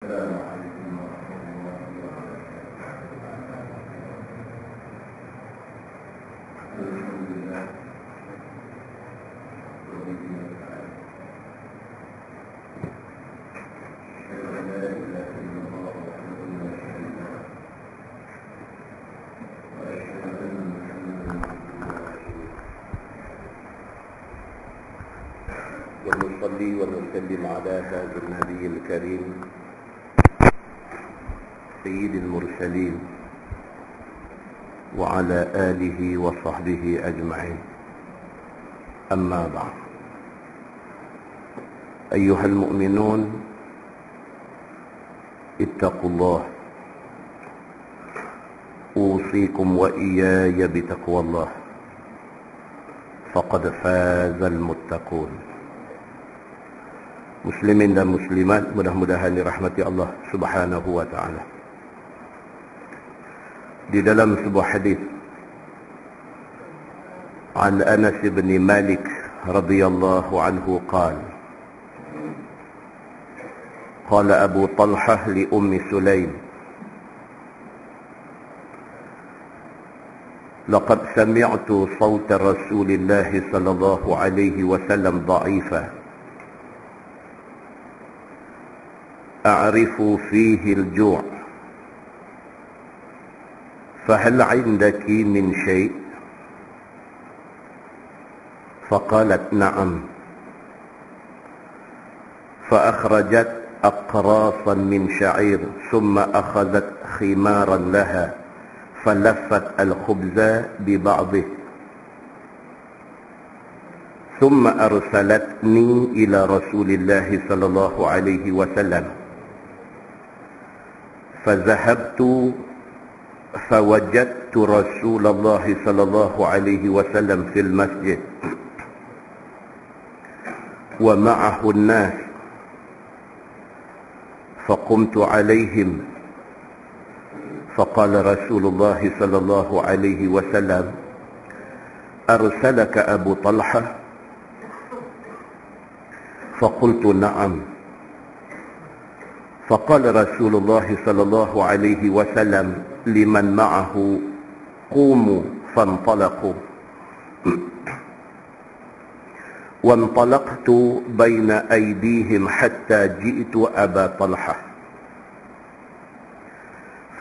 السلام عليكم ورحمة الله وبركاته. الحمد لله وبه نستعين. أشهد أن لا إله إلا الله وحده لا شريك له، وأشهد أن محمدا عبده ورسوله. ونصلي ونسلم على هذا النبي الكريم سيد المرسلين وعلى آله وصحبه أجمعين. أما بعد، أيها المؤمنون، اتقوا الله، أوصيكم وإياي بتقوى الله، فقد فاز المتقون. Muslimin dan muslimat, mudah-mudahan dirahmati Allah Subhanahu wa ta'ala. Di dalam sebuah hadis an Anas bin Malik radhiyallahu anhu qala Abu Talhah li Ummi Sulaim laqad sami'tu sawta Rasulillah sallallahu alaihi wasallam dha'ifan أعرف فيه الجوع فهل عندك من شيء؟ فقالت نعم، فأخرجت أقراصا من شعير ثم أخذت خمارا لها فلفت الخبز ببعضه ثم أرسلتني إلى رسول الله صلى الله عليه وسلم فذهبت فوجدت رسول الله صلى الله عليه وسلم في المسجد ومعه الناس، فقمت عليهم فقال رسول الله صلى الله عليه وسلم أرسلك أبو طلحة؟ فقلت نعم. فقال رسول الله صلى الله عليه وسلم لمن معه قوموا، فانطلقوا وانطلقت بين أيديهم حتى جئت أبا طلحة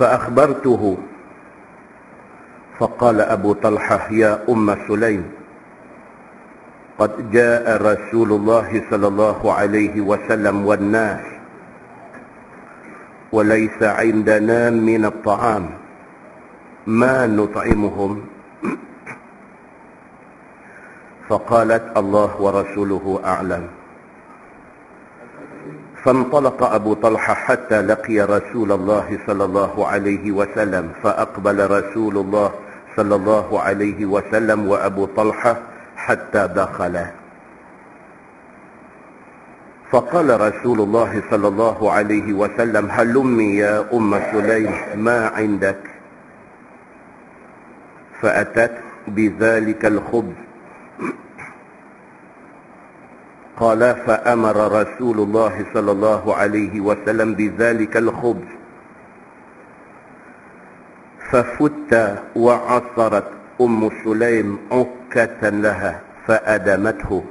فأخبرته، فقال أبو طلحة يا أم سليم قد جاء رسول الله صلى الله عليه وسلم والناس وليس عندنا من الطعام ما نطعمهم؟ فقالت الله ورسوله أعلم. فانطلق أبو طلحة حتى لقي رسول الله صلى الله عليه وسلم، فأقبل رسول الله صلى الله عليه وسلم وأبو طلحة حتى دخل، فقال رسول الله صلى الله عليه وسلم هلمي يا أم سليم ما عندك؟ فأتت بذلك الخبز. قال فأمر رسول الله صلى الله عليه وسلم بذلك الخبز ففت وعصرت أم سليم عكة لها فأدمته،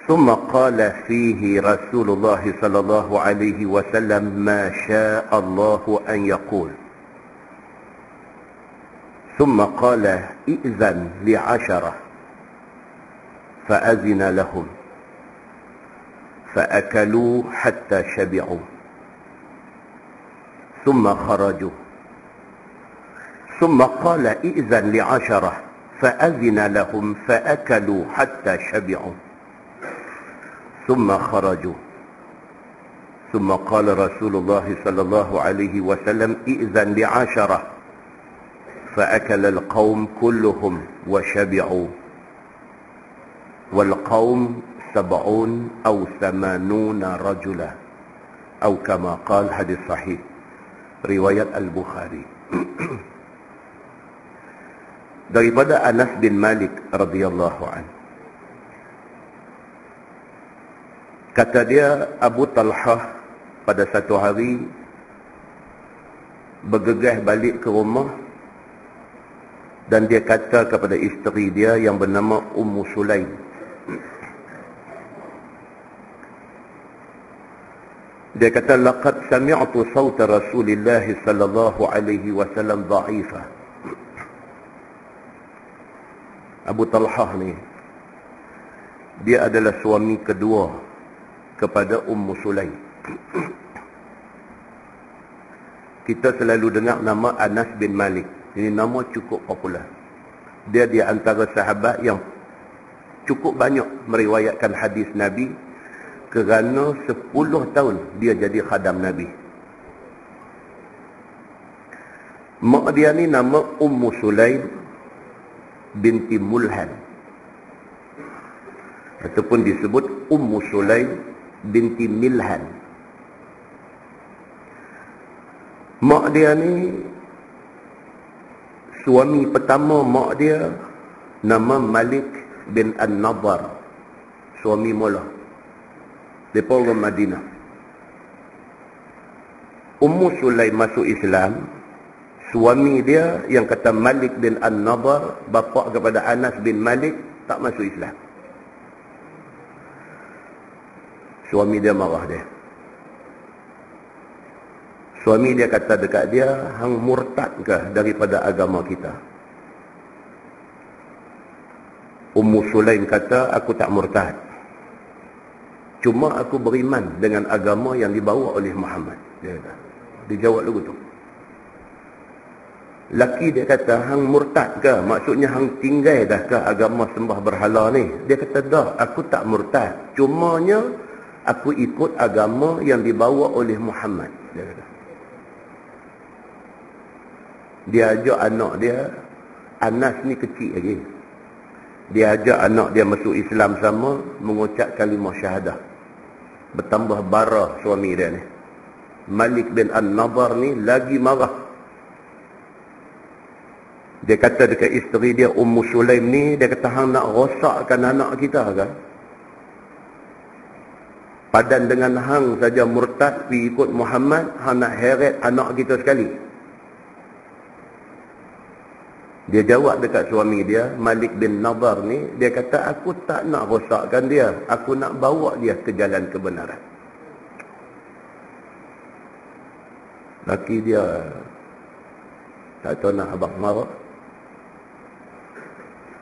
ثم قال فيه رسول الله صلى الله عليه وسلم ما شاء الله أن يقول، ثم قال ائذن ل10 فأذن لهم فأكلوا حتى شبعوا ثم خرجوا، ثم قال ائذن ل10 فأذن لهم فأكلوا حتى شبعوا ثم خرجوا، ثم قال رسول الله صلى الله عليه وسلم ائذن ل10 فأكل القوم كلهم وشبعوا، والقوم 70 أو 80 رجلا أو كما قال. hadis sahih riwayat Al-Bukhari. Daripada Anas bin Malik radhiyallahu anhu, Kata dia, Abu Talhah pada satu hari bergegas balik ke rumah dan dia kata kepada isteri dia yang bernama Ummu Sulaim, dia kata, laqad sami'tu sawta Rasulillah sallallahu alaihi wasallam dha'ifa. Abu Talhah ni, dia adalah suami kedua kepada Ummu Sulaim. Kita selalu dengar nama Anas bin Malik. Ini nama cukup popular. Dia di antara sahabat yang cukup banyak meriwayatkan hadis Nabi, kerana 10 tahun dia jadi khadam Nabi. Mak dia ni nama Ummu Sulaim binti Mulhan, ataupun disebut Ummu Sulaim binti Milhan. Mak dia ni, suami pertama mak dia nama Malik bin An-Nadar, suami mula. Mereka orang Madinah. Ummu Sulaim masuk Islam. Suami dia yang kata Malik bin An-Nadar, bapa kepada Anas bin Malik, tak masuk Islam. Suami dia marah dia. Suami dia kata dekat dia, hang murtad ke daripada agama kita? Ummu Sulaim kata, aku tak murtad. Cuma aku beriman dengan agama yang dibawa oleh Muhammad. Dia jawab lagu tu. Laki dia kata, hang murtad ke? Maksudnya hang tinggal dah ke agama sembah berhala ni? Dia kata, dah, aku tak murtad. Cumanya aku ikut agama yang dibawa oleh Muhammad. Dia kata. Dia ajak anak dia, Anas ni kecil lagi. Dia ajak anak dia masuk Islam sama, mengucap kalimah syahadah. Bertambah bara suami dia ni. Malik bin An-Nadar ni lagi marah. Dia kata dekat isteri dia, Ummu Sulaim ni, dia kata, hang nak rosakkan anak kita kan? Padan dengan hang saja murtad pergi ikut Muhammad, hang nak heret anak kita sekali. Dia jawab dekat suami dia, Malik bin Nadar ni, dia kata, aku tak nak rosakkan dia. Aku nak bawa dia ke jalan kebenaran. Laki dia tak tahu nak abang marah.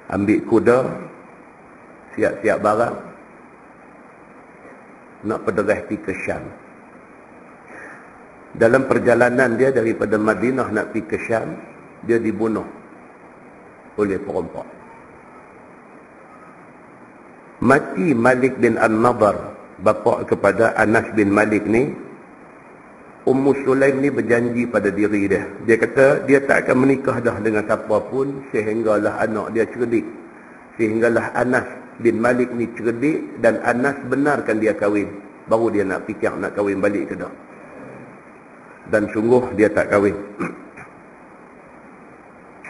Ambil kuda, siap-siap barang, nak perderah pergi ke Syam. Dalam perjalanan dia daripada Madinah nak pergi ke Syam, dia dibunuh oleh perompak. Mati Malik bin An-Nadar, bapa kepada Anas bin Malik ni. Ummu Sulaim ni berjanji pada diri dia. Dia kata dia tak akan menikah dah dengan siapa pun sehinggalah anak dia cerdik. Sehinggalah Anas bin Malik ni cerdik dan Anas benarkan dia kahwin. Baru dia nak fikir nak kahwin balik ke tak. Dan sungguh dia tak kahwin.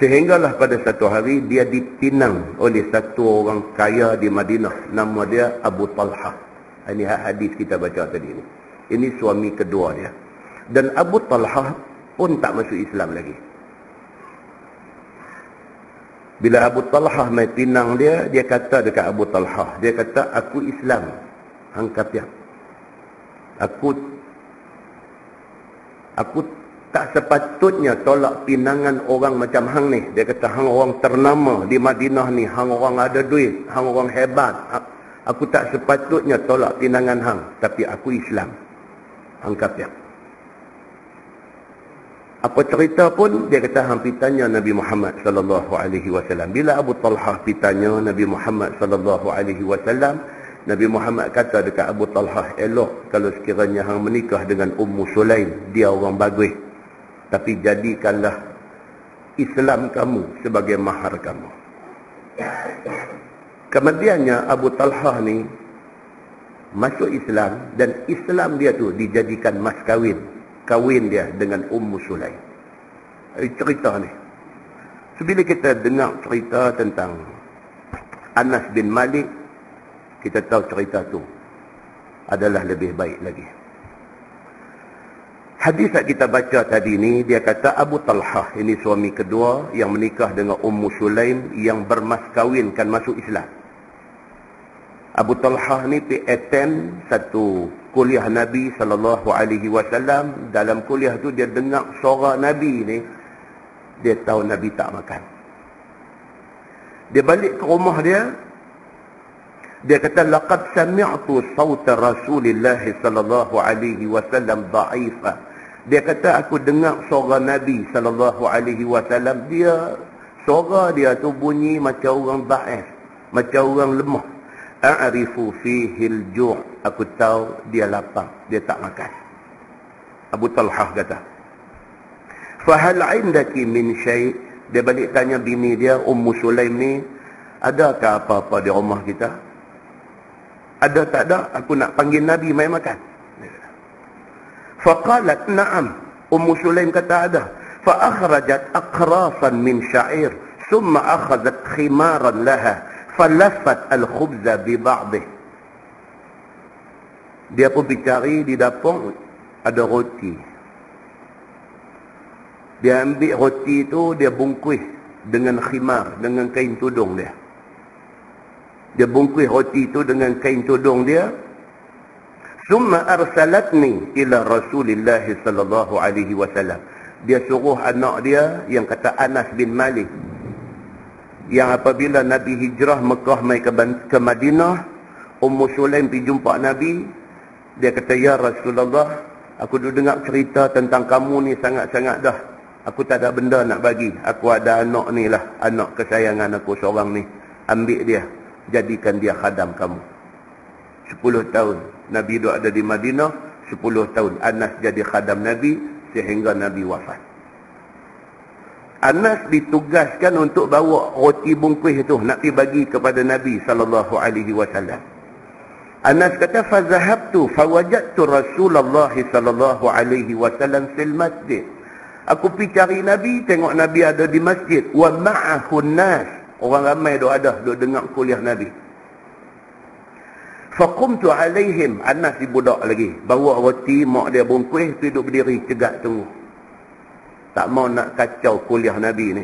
Sehinggalah pada satu hari dia dipinang oleh satu orang kaya di Madinah. Nama dia Abu Talhah. Ini hadis kita baca tadi ni. Ini suami kedua dia. Dan Abu Talhah pun tak masuk Islam lagi. Bila Abu Talhah mai pinang dia, dia kata dekat Abu Talhah, dia kata, aku Islam, hang kafir. Aku tak sepatutnya tolak pinangan orang macam hang ni. Dia kata, hang orang ternama di Madinah ni, hang orang ada duit, hang orang hebat. Aku tak sepatutnya tolak pinangan hang, tapi aku Islam, hang kafir. Apa cerita pun, dia kata, hang pitanya Nabi Muhammad sallallahu alaihi wasallam. Bila Abu Talhah pitanya Nabi Muhammad sallallahu alaihi wasallam, Nabi Muhammad kata dekat Abu Talhah, elok kalau sekiranya hang menikah dengan Ummu Sulaim, dia orang bagus. Tapi jadikanlah Islam kamu sebagai mahar kamu. Kemudiannya Abu Talhah ni masuk Islam, dan Islam dia tu dijadikan mas kahwin. Kahwin dia dengan Ummu Sulaim. Cerita ni. So, bila kita dengar cerita tentang Anas bin Malik, kita tahu cerita tu adalah lebih baik lagi. Hadis yang kita baca tadi ni, dia kata Abu Talhah, ini suami kedua yang menikah dengan Ummu Sulaim yang bermas kahwinkan masuk Islam. Abu Talhah ni pergi attend satu kuliah Nabi SAW. Dalam kuliah tu dia dengar suara Nabi ni, dia tahu Nabi tak makan. Dia balik ke rumah dia, dia kata laqad sami'tu sawta Rasulillah sallallahu alaihi wasallam dha'ifa. Dia kata aku dengar suara Nabi sallallahu alaihi wasallam, dia suara dia tu bunyi macam orang dhaif, macam orang lemah. A'rifu fihi al-ju', aku tahu dia lapar, dia tak makan. Abu Talhah kata, fa hal 'indaki min syai'? Dia balik tanya bini dia Ummu Sulaim ni, adakah apa-apa di rumah kita? Ada tak ada? Aku nak panggil Nabi mai makan. Faqalat na'am. Ummu Sulaim kata ada. Fa akhrajat aqrasan min sya'ir, thumma akhadhat khimaran laha, falafat al-khubza bi ba'dih. Dia pun cari di dapur ada roti. Dia ambil roti itu, dia bungkus dengan khimar, dengan kain tudung dia. Dia bungkus roti itu dengan kain tudung dia. Summa arsalatni ila Rasulillah sallallahu alaihi wasallam. Dia suruh anak dia yang kata Anas bin Malik, yang apabila Nabi hijrah Mekah mai ke Madinah, Ummu Sulaim pergi jumpa Nabi. Dia kata, ya Rasulullah, aku dulu dengar cerita tentang kamu ni sangat-sangat dah. Aku tak ada benda nak bagi. Aku ada anak ni lah, anak kesayangan aku seorang ni. Ambil dia, jadikan dia khadam kamu. 10 tahun Nabi duduk ada di Madinah, 10 tahun Anas jadi khadam Nabi sehingga Nabi wafat. Anas ditugaskan untuk bawa roti bungkus itu nak pergi bagi kepada Nabi sallallahu alaihi wasallam. Anas kata, fa zahabtu fa wajadtu Rasulullah sallallahu alaihi wasallam fil masjid. Aku pergi cari Nabi, tengok Nabi ada di masjid, wa ma'ahu nas, orang ramai duk ada duk dengar kuliah Nabi. Faqumtu alaihim, Anas si budak lagi, bawa roti, mak dia bungkus, duduk berdiri cegak tunggu. Tak mau nak kacau kuliah Nabi ni.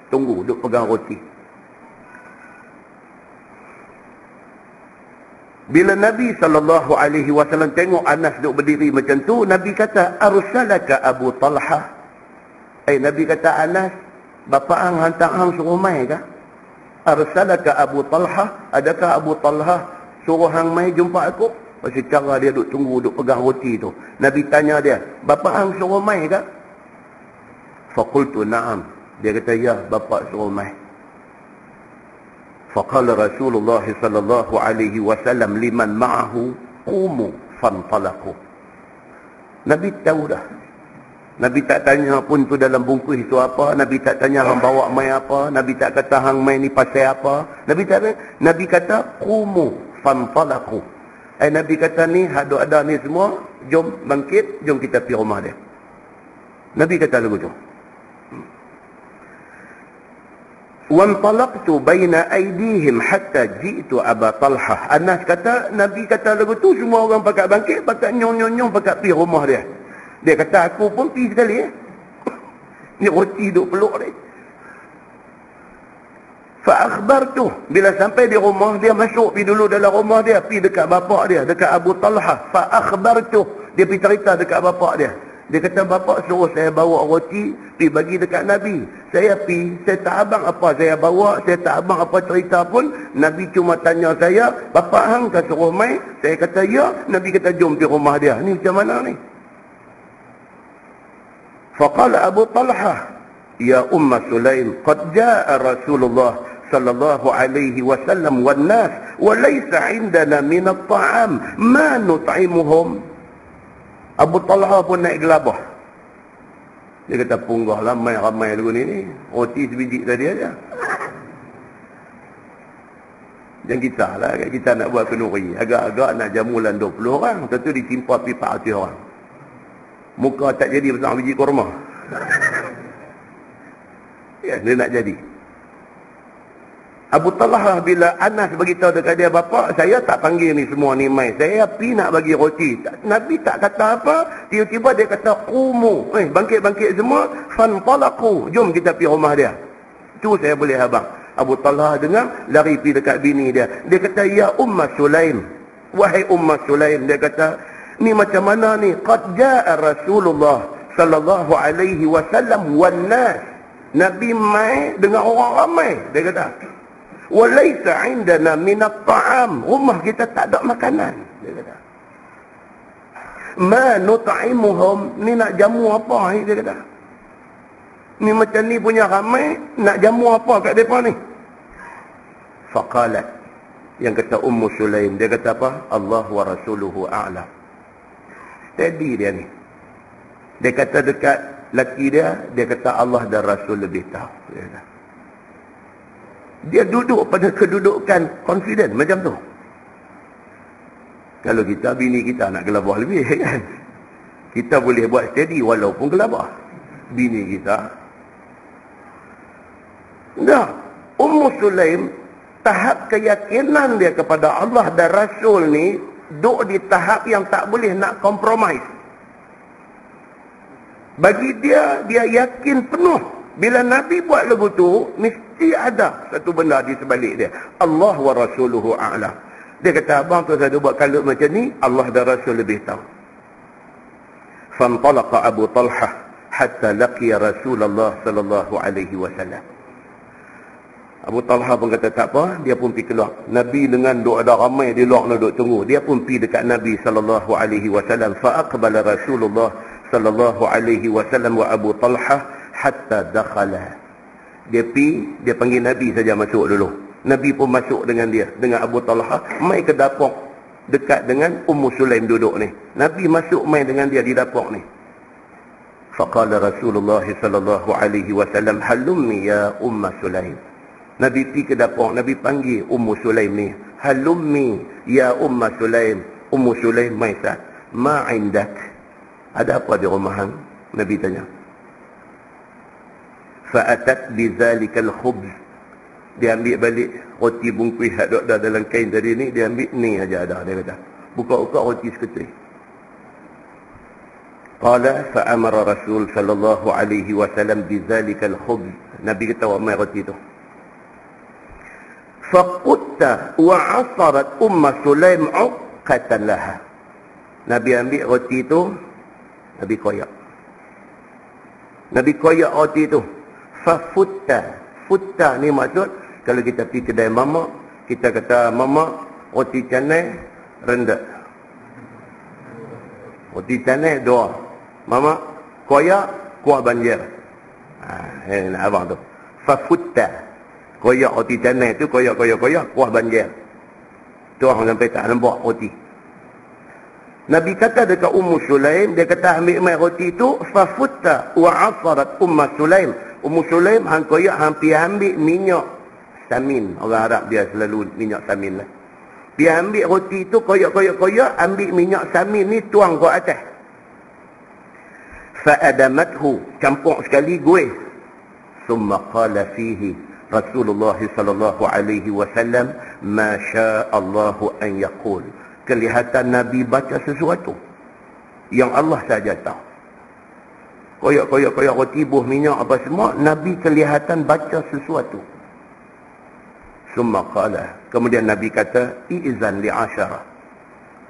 Tunggu, duduk pegang roti. Bila Nabi SAW tengok Anas duduk berdiri macam tu, Nabi kata, arsalaka Abu Talhah. Nabi kata, Anas, bapa hang hantar hang suruh mai kah? Arsalaka Abu Talhah, adakah Abu Talhah suruh hang mai jumpa aku? Pasal cara dia duduk tunggu, duduk pegang roti tu. Nabi tanya dia, bapa hang suruh mai kah? Faqultu na'am. Dia kata, ya, bapa suruh mai. Faqala Rasulullah sallallahu alaihi wasallam liman ma'ahu qumu fantalaqu. Nabi tahu dah. Nabi tak tanya pun tu dalam bungkus itu apa. Nabi tak tanya hang bawa mai apa. Nabi tak kata hang mai ni pasal apa. Nabi kata qumu fantalaqu. Nabi kata ni ada ni semua, jom bangkit, jom kita pergi rumah dia. Nabi kata lagu tu. وَانْطَلَقْتُ بَيْنَ أَيْدِيهِمْ حَتَّى جِئْتُ أَبَا طَلْحَةَ. Anas kata, Nabi kata lagu tu, semua orang pakat bangkit, pakat nyong-nyong, pakat pergi rumah dia. Dia kata, aku pun pergi sekali. Ni roti duk peluk dia. فَأَخْبَرْتُ. Bila sampai di rumah dia, masuk pergi dulu dalam rumah dia, pergi dekat bapak dia, dekat Abu Talhah. فَأَخْبَرْتُ. Dia pergi cerita dekat bapak dia. Dia kata, bapak suruh saya bawa roti, pergi bagi dekat Nabi. Saya pergi, saya tak abang apa saya bawa, saya tak abang apa cerita pun. Nabi cuma tanya saya, bapak hang tak suruh mai? Saya kata, ya. Nabi kata, jom pergi rumah dia. Ni macam mana ni? Faqala Abu Talhah, ya Umma Sulaim, qad jaa Rasulullah sallallahu alaihi wasallam wan nas, wa laysa indana min at-ta'am ma nut'imuhum. Abu Talha pun naik gelabah. Dia kata, punggah ramai dulu ni. Roti sebiji tadi aja. Jangan kisahlah, kita nak buat kenduri. Agak-agak nak jamulan 20 orang. Tentu disimpah pipa 100 orang. Muka tak jadi besar biji kurma. Ya, dia nak jadi. Abu Talhah bila Anas beritahu dekat dia, bapa, saya tak panggil ni semua ni mai. Saya pergi nak bagi roti. Nabi tak kata apa. Tiba-tiba dia kata, qumu. Bangkit-bangkit semua. Fantalaqu. Jom kita pergi rumah dia. Tu saya boleh abang. Abu Talhah dengar, lari pergi dekat bini dia. Dia kata, ya Ummah Sulaim. Wahai Ummah Sulaim. Dia kata, ni macam mana ni? Qad ja'a Rasulullah sallallahu alaihi wasallam wan nas. Nabi mai dengan orang ramai. Dia kata, walaysa indana minat ta'am. Rumah kita tak ada makanan. Dia kata, ma nut'imuhum. Ni nak jamu apa ni? Dia kata, ni macam ni punya ramai, nak jamu apa kat mereka ni? Faqalat, yang kata Ummu Sulaim, dia kata apa? Allah wa rasuluhu a'lam. Steady dia ni. Dia kata dekat laki dia, dia kata Allah dan Rasul lebih tahu. Dia kata, dia duduk pada kedudukan confident macam tu. Kalau kita, bini kita nak gelabah lebih kan, kita boleh buat steady walaupun gelabah. Bini kita dah. Ummu Sulaim, tahap keyakinan dia kepada Allah dan Rasul ni duduk di tahap yang tak boleh nak compromise. Bagi dia, dia yakin penuh bila Nabi buat lagu tu, mesti ada satu benda di sebalik dia. Allah wa rasuluhu a'lam. Dia kata, abang tu saya buat kalut macam ni, Allah dan Rasul lebih tahu. Fantalaqa Abu Talhah hatta laqiya Rasulullah sallallahu alaihi wasallam. Abu Talhah pun kata tak apa, dia pun pergi keluar. Nabi dengan duk ada ramai di luar nak duk tunggu. Dia pun pergi dekat Nabi sallallahu alaihi wasallam. Fa aqbala Rasulullah sallallahu alaihi wasallam wa Abu Talhah hatta dakhala. Dia pergi, dia panggil Nabi saja masuk dulu. Nabi pun masuk dengan dia, dengan Abu Talhah, mai ke dapur dekat dengan Ummu Sulaim duduk ni. Nabi masuk mai dengan dia di dapur ni. Faqala Rasulullah sallallahu alaihi wasallam, halummi ya Ummu Sulaim. Nabi pergi ke dapur, Nabi panggil Ummu Sulaim ni, halummi ya Ummu Sulaim. Ummu Sulaim mai sat. Ma indak? Ada apa di rumah hang? Nabi tanya. Fa'atat bizalikal khubz. Dia ambil balik roti bungkus yang ada dalam kain tadi ni, dia ambil ni aja ada, dia kata. Buka-buka roti seketul. Qala fa'amara Rasul sallallahu alaihi wasallam bizalikal khubz. Nabi kata mai roti tu. Faqutta wa 'asarat Ummu Sulaim 'uqqatan laha. Nabi ambil roti tu, Nabi koyak. Nabi koyak roti tu. Fafutta. Futta ni maksud, kalau kita pergi kedai mamak, kita kata, mamak, roti canai rendah. Roti canai dua. Mamak, koyak, kuah banjir. Nak abang tu. Fafutta. Koyak roti canai tu, koyak, kuah banjir. Tu orang sampai tak nampak roti. Nabi kata dekat Ummu Sulaim, dia kata ambil mai roti tu, fafutta wa 'asarat Ummu Sulaim. Ummu Sulaim hang koyak hampir ambil minyak samin. Orang Arab dia selalu minyak samin lah. Dia ambil roti tu, koyak, ambil minyak samin ni tuang ke atas. Fa'adamathu, campur sekali gue. Summa qala fihi Rasulullah sallallahu alaihi wasallam, ma syaa Allahu an yaqul. Kelihatan Nabi baca sesuatu yang Allah saja tahu. Koyak roti, buah minyak apa semua, Nabi kelihatan baca sesuatu. Summa qala, kemudian Nabi kata, i'zan li'asyara.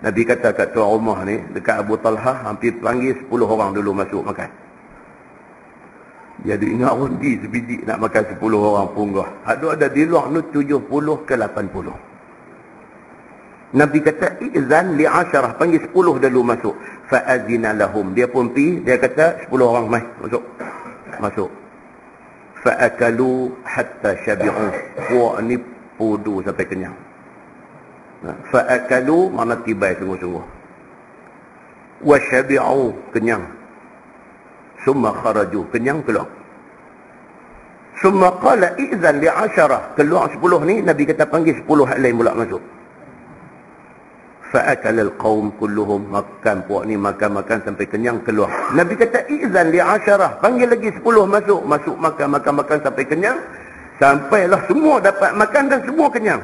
Nabi kata kat tuan rumah ni, dekat Abu Talhah, hampir panggil 10 orang dulu masuk makan. Jadi ingat roti sebiji nak makan 10 orang punggah. Ada di luar ni 70 ke 80. Nabi kata, i'zan li'asyarah, panggil 10 dulu masuk. Fa'azina lahum, dia pun pergi, dia kata 10 orang mai masuk. Fa'akalu hatta syabi'u. Puak ni pudu sampai kenyang. Fa'akalu mana tibai sungguh-sungguh. Wa syabi'u, kenyang. Summa kharaju, kenyang keluar. Summa qala i'zan li'asyarah, keluar 10 ni, Nabi kata panggil 10 hal lain pula masuk. Fa'akal al-qawm kulluhum, makan puak ni, makan sampai kenyang keluar. Nabi kata i'zan li'asyarah, panggil lagi 10 masuk makan sampai kenyang. Sampailah semua dapat makan dan semua kenyang.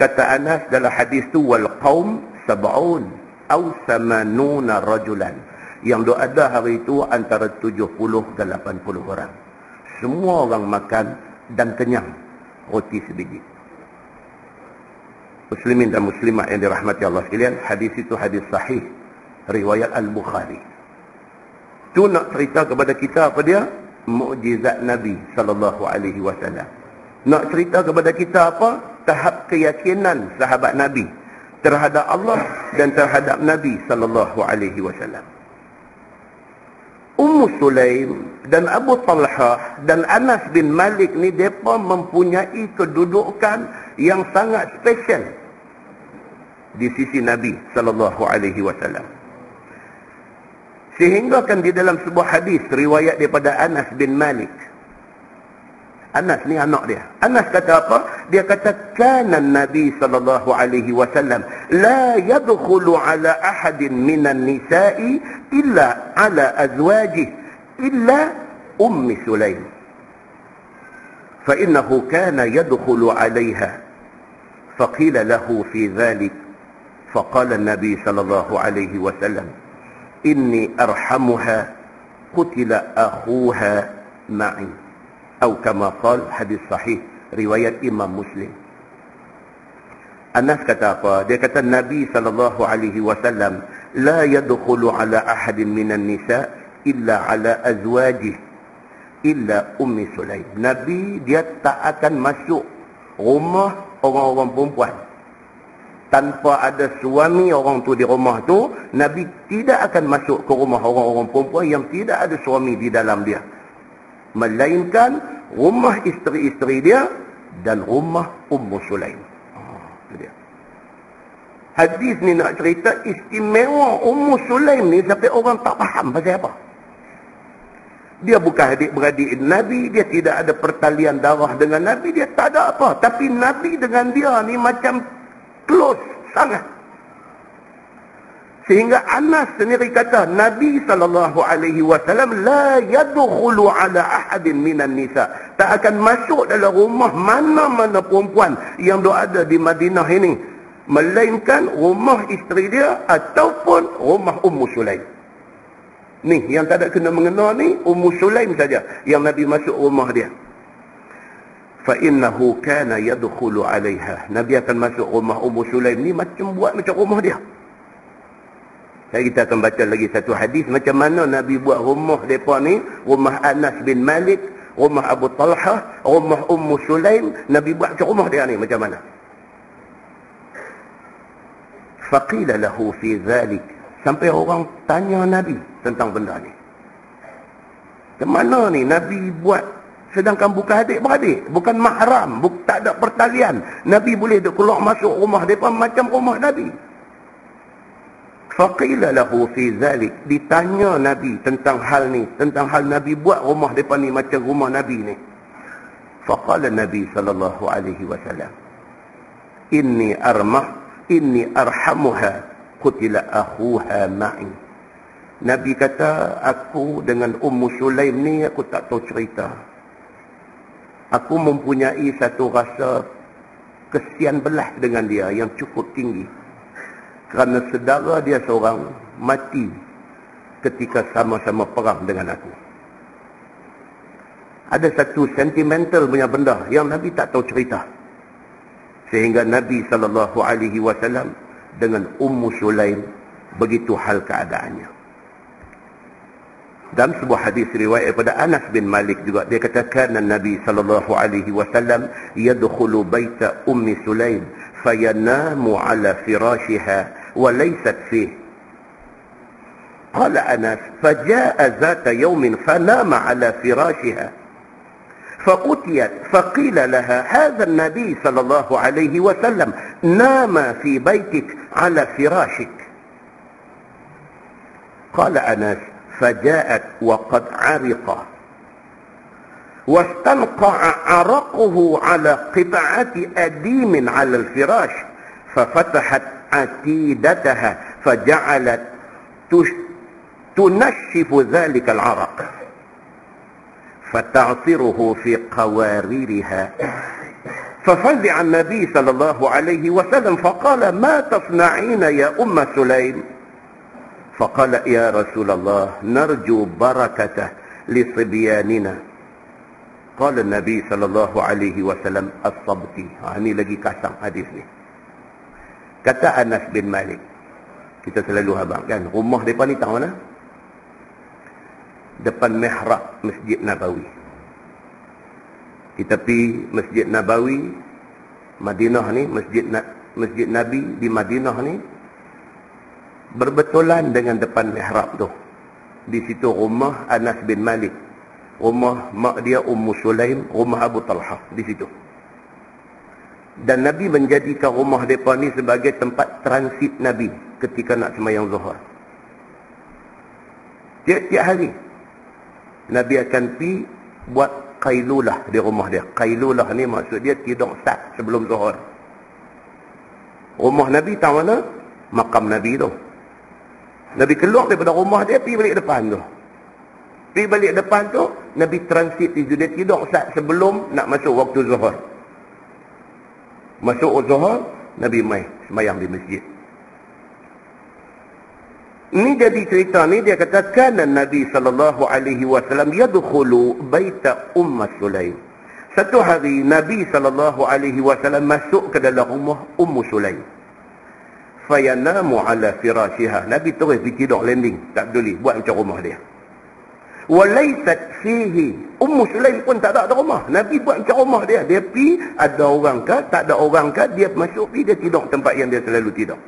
Kata Anas dalam hadis tu, wal qaum sab'un aw samanuna rajulan. Yang ada hari itu antara 70 ke 80 orang. Semua orang makan dan kenyang roti sebiji. Muslimin dan muslimat yang dirahmati Allah sekalian, hadis itu hadis sahih riwayat Al-Bukhari. Tu nak cerita kepada kita apa dia? Mukjizat Nabi sallallahu alaihi wasallam. Nak cerita kepada kita apa? Tahap keyakinan sahabat Nabi terhadap Allah dan terhadap Nabi sallallahu alaihi wasallam. Ummu Sulaim dan Abu Talhah dan Anas bin Malik ni depa mempunyai kedudukan yang sangat special di sisi Nabi sallallahu alaihi wasallam. Sehingga kan di dalam sebuah hadis riwayat daripada Anas bin Malik. Anas ni anak dia. Anas kata apa? Dia kata kana Nabi sallallahu alaihi wasallam la yadkhulu ala ahadin minan nisa'i illa ala azwajihi illa ummi Sulaim. Fa innahu kana yadkhulu 'alayha. Faqila lahu fi dhalik. Faqala an-nabi sallallahu alaihi wasallam inni arhamuha qutila akhuha ma'i. Atau kama qala, hadis sahih riwayat Imam Muslim. Anas kata apa? Dia kata Nabi sallallahu alaihi wasallam la yadkhulu ala ahadin minan nisa illa ala azwajih illa ummi Sulaim. Nabi dia tak akan masuk rumah orang-orang perempuan tanpa ada suami orang tu di rumah tu. Nabi tidak akan masuk ke rumah orang-orang perempuan yang tidak ada suami di dalam dia, melainkan rumah isteri-isteri dia dan rumah Ummu Sulaim. Itu dia. Hadis ni nak cerita istimewa Ummu Sulaim ni sampai orang tak faham pasal apa. Dia bukan adik-beradik Nabi, dia tidak ada pertalian darah dengan Nabi, dia tak ada apa. Tapi Nabi dengan dia ni macam close sangat. Sehingga Anas sendiri kata Nabi SAW la yadkhulu ala ahadin minan nisa. Tak akan masuk dalam rumah mana-mana perempuan yang ada di Madinah ini, melainkan rumah isteri dia ataupun rumah Ummu Sulaim. Ni yang tak ada kena mengena ni Ummu Sulaim saja yang Nabi masuk rumah dia. Fa innahu kana yadkhulu 'alaiha. Nabi akan masuk rumah Ummu Sulaim ni macam rumah dia. Kita akan baca lagi satu hadis macam mana Nabi buat rumah mereka ni, rumah Anas bin Malik, rumah Abu Talhah, rumah Ummu Sulaim. Nabi buat macam rumah dia ni macam mana. Faqila lahu fi dhalik. Sampai orang tanya Nabi tentang benda ni. Macam mana ni Nabi buat sedangkan bukan adik-beradik, bukan mahram, tak ada pertalian. Nabi boleh keluar masuk rumah mereka macam rumah Nabi. Faqila lahu fi dhalik. Ditanya Nabi tentang hal ni, tentang hal Nabi buat rumah mereka ni macam rumah Nabi ni. Faqala Nabi sallallahu alaihi wasallam inni arhamuha qutila akhuha ma'i. Nabi kata aku dengan Ummu Sulaim ni aku tak tahu cerita. Aku mempunyai satu rasa kesian belah dengan dia yang cukup tinggi. Kerana saudara dia seorang mati ketika sama-sama perang dengan aku. Ada satu sentimental punya benda yang Nabi tak tahu cerita. Sehingga Nabi SAW dengan Ummu Sulaim begitu hal keadaannya. Dalam sebuah hadis riwayat daripada Anas bin Malik juga, dia katakan Nabi SAW yadkhulu baita Ummi Sulaim fayanamu ala firashiha وليست فيه. قال أنس فجاء ذات يوم فنام على فراشها فأتيت فقيل لها هذا النبي صلى الله عليه وسلم نام في بيتك على فراشك. قال أنس فجاءت وقد عرق واستنقع عرقه على قطعة أديم على الفراش ففتحت عتيدتها فجعلت تنشف ذلك العرق fata'siruhu fi qawaririha. ففزع النبي صلى الله عليه وسلم فقال ما تصنعين يا أم سليم؟ فقال يا رسول الله نرجو بركته لصبياننا. قال النبي صلى الله عليه وسلم الصبتي. Ini lagi kasang hadis ni. Kata Anas bin Malik, kita selalu habang kan, rumah mereka ni tahu mana? Depan mihrab Masjid Nabawi. Kita pergi Masjid Nabawi Madinah ni, Masjid Nabi di Madinah ni berbetulan dengan depan mihrab tu. Di situ rumah Anas bin Malik, rumah mak dia Ummu Sulaim, rumah Abu Talha di situ. Dan Nabi menjadikan rumah mereka ni sebagai tempat transit Nabi ketika nak sembahyang Zuhur. Tiap-tiap hari Nabi akan pergi buat qailulah di rumah dia. Qailulah ni maksud dia tidur sat sebelum Zuhur. Rumah Nabi tahu mana? Makam Nabi tu. Nabi keluar daripada rumah dia, pergi balik depan tu. Pergi balik depan tu, Nabi transit di situ. Dia tidur sat sebelum nak masuk waktu Zuhur. Masuk Zuhur, Nabi mai sembahyang di masjid. Ini jadi cerita ni, dia kata kana Nabi sallallahu alaihi wasallam yadkhulu baita Sulaim. Satu hari Nabi sallallahu alaihi wasallam masuk ke dalam rumah Ummu Sulaim. Fayanamu ala firashiha. Nabi terus pergi tidur landing, tak peduli buat macam rumah dia. Walaysat fihi. Ummu Sulaim pun tak ada rumah. Nabi buat macam rumah dia. Dia pergi, ada orang ke, tak ada orang ke, dia masuk pergi, dia tidur tempat yang dia selalu tidur.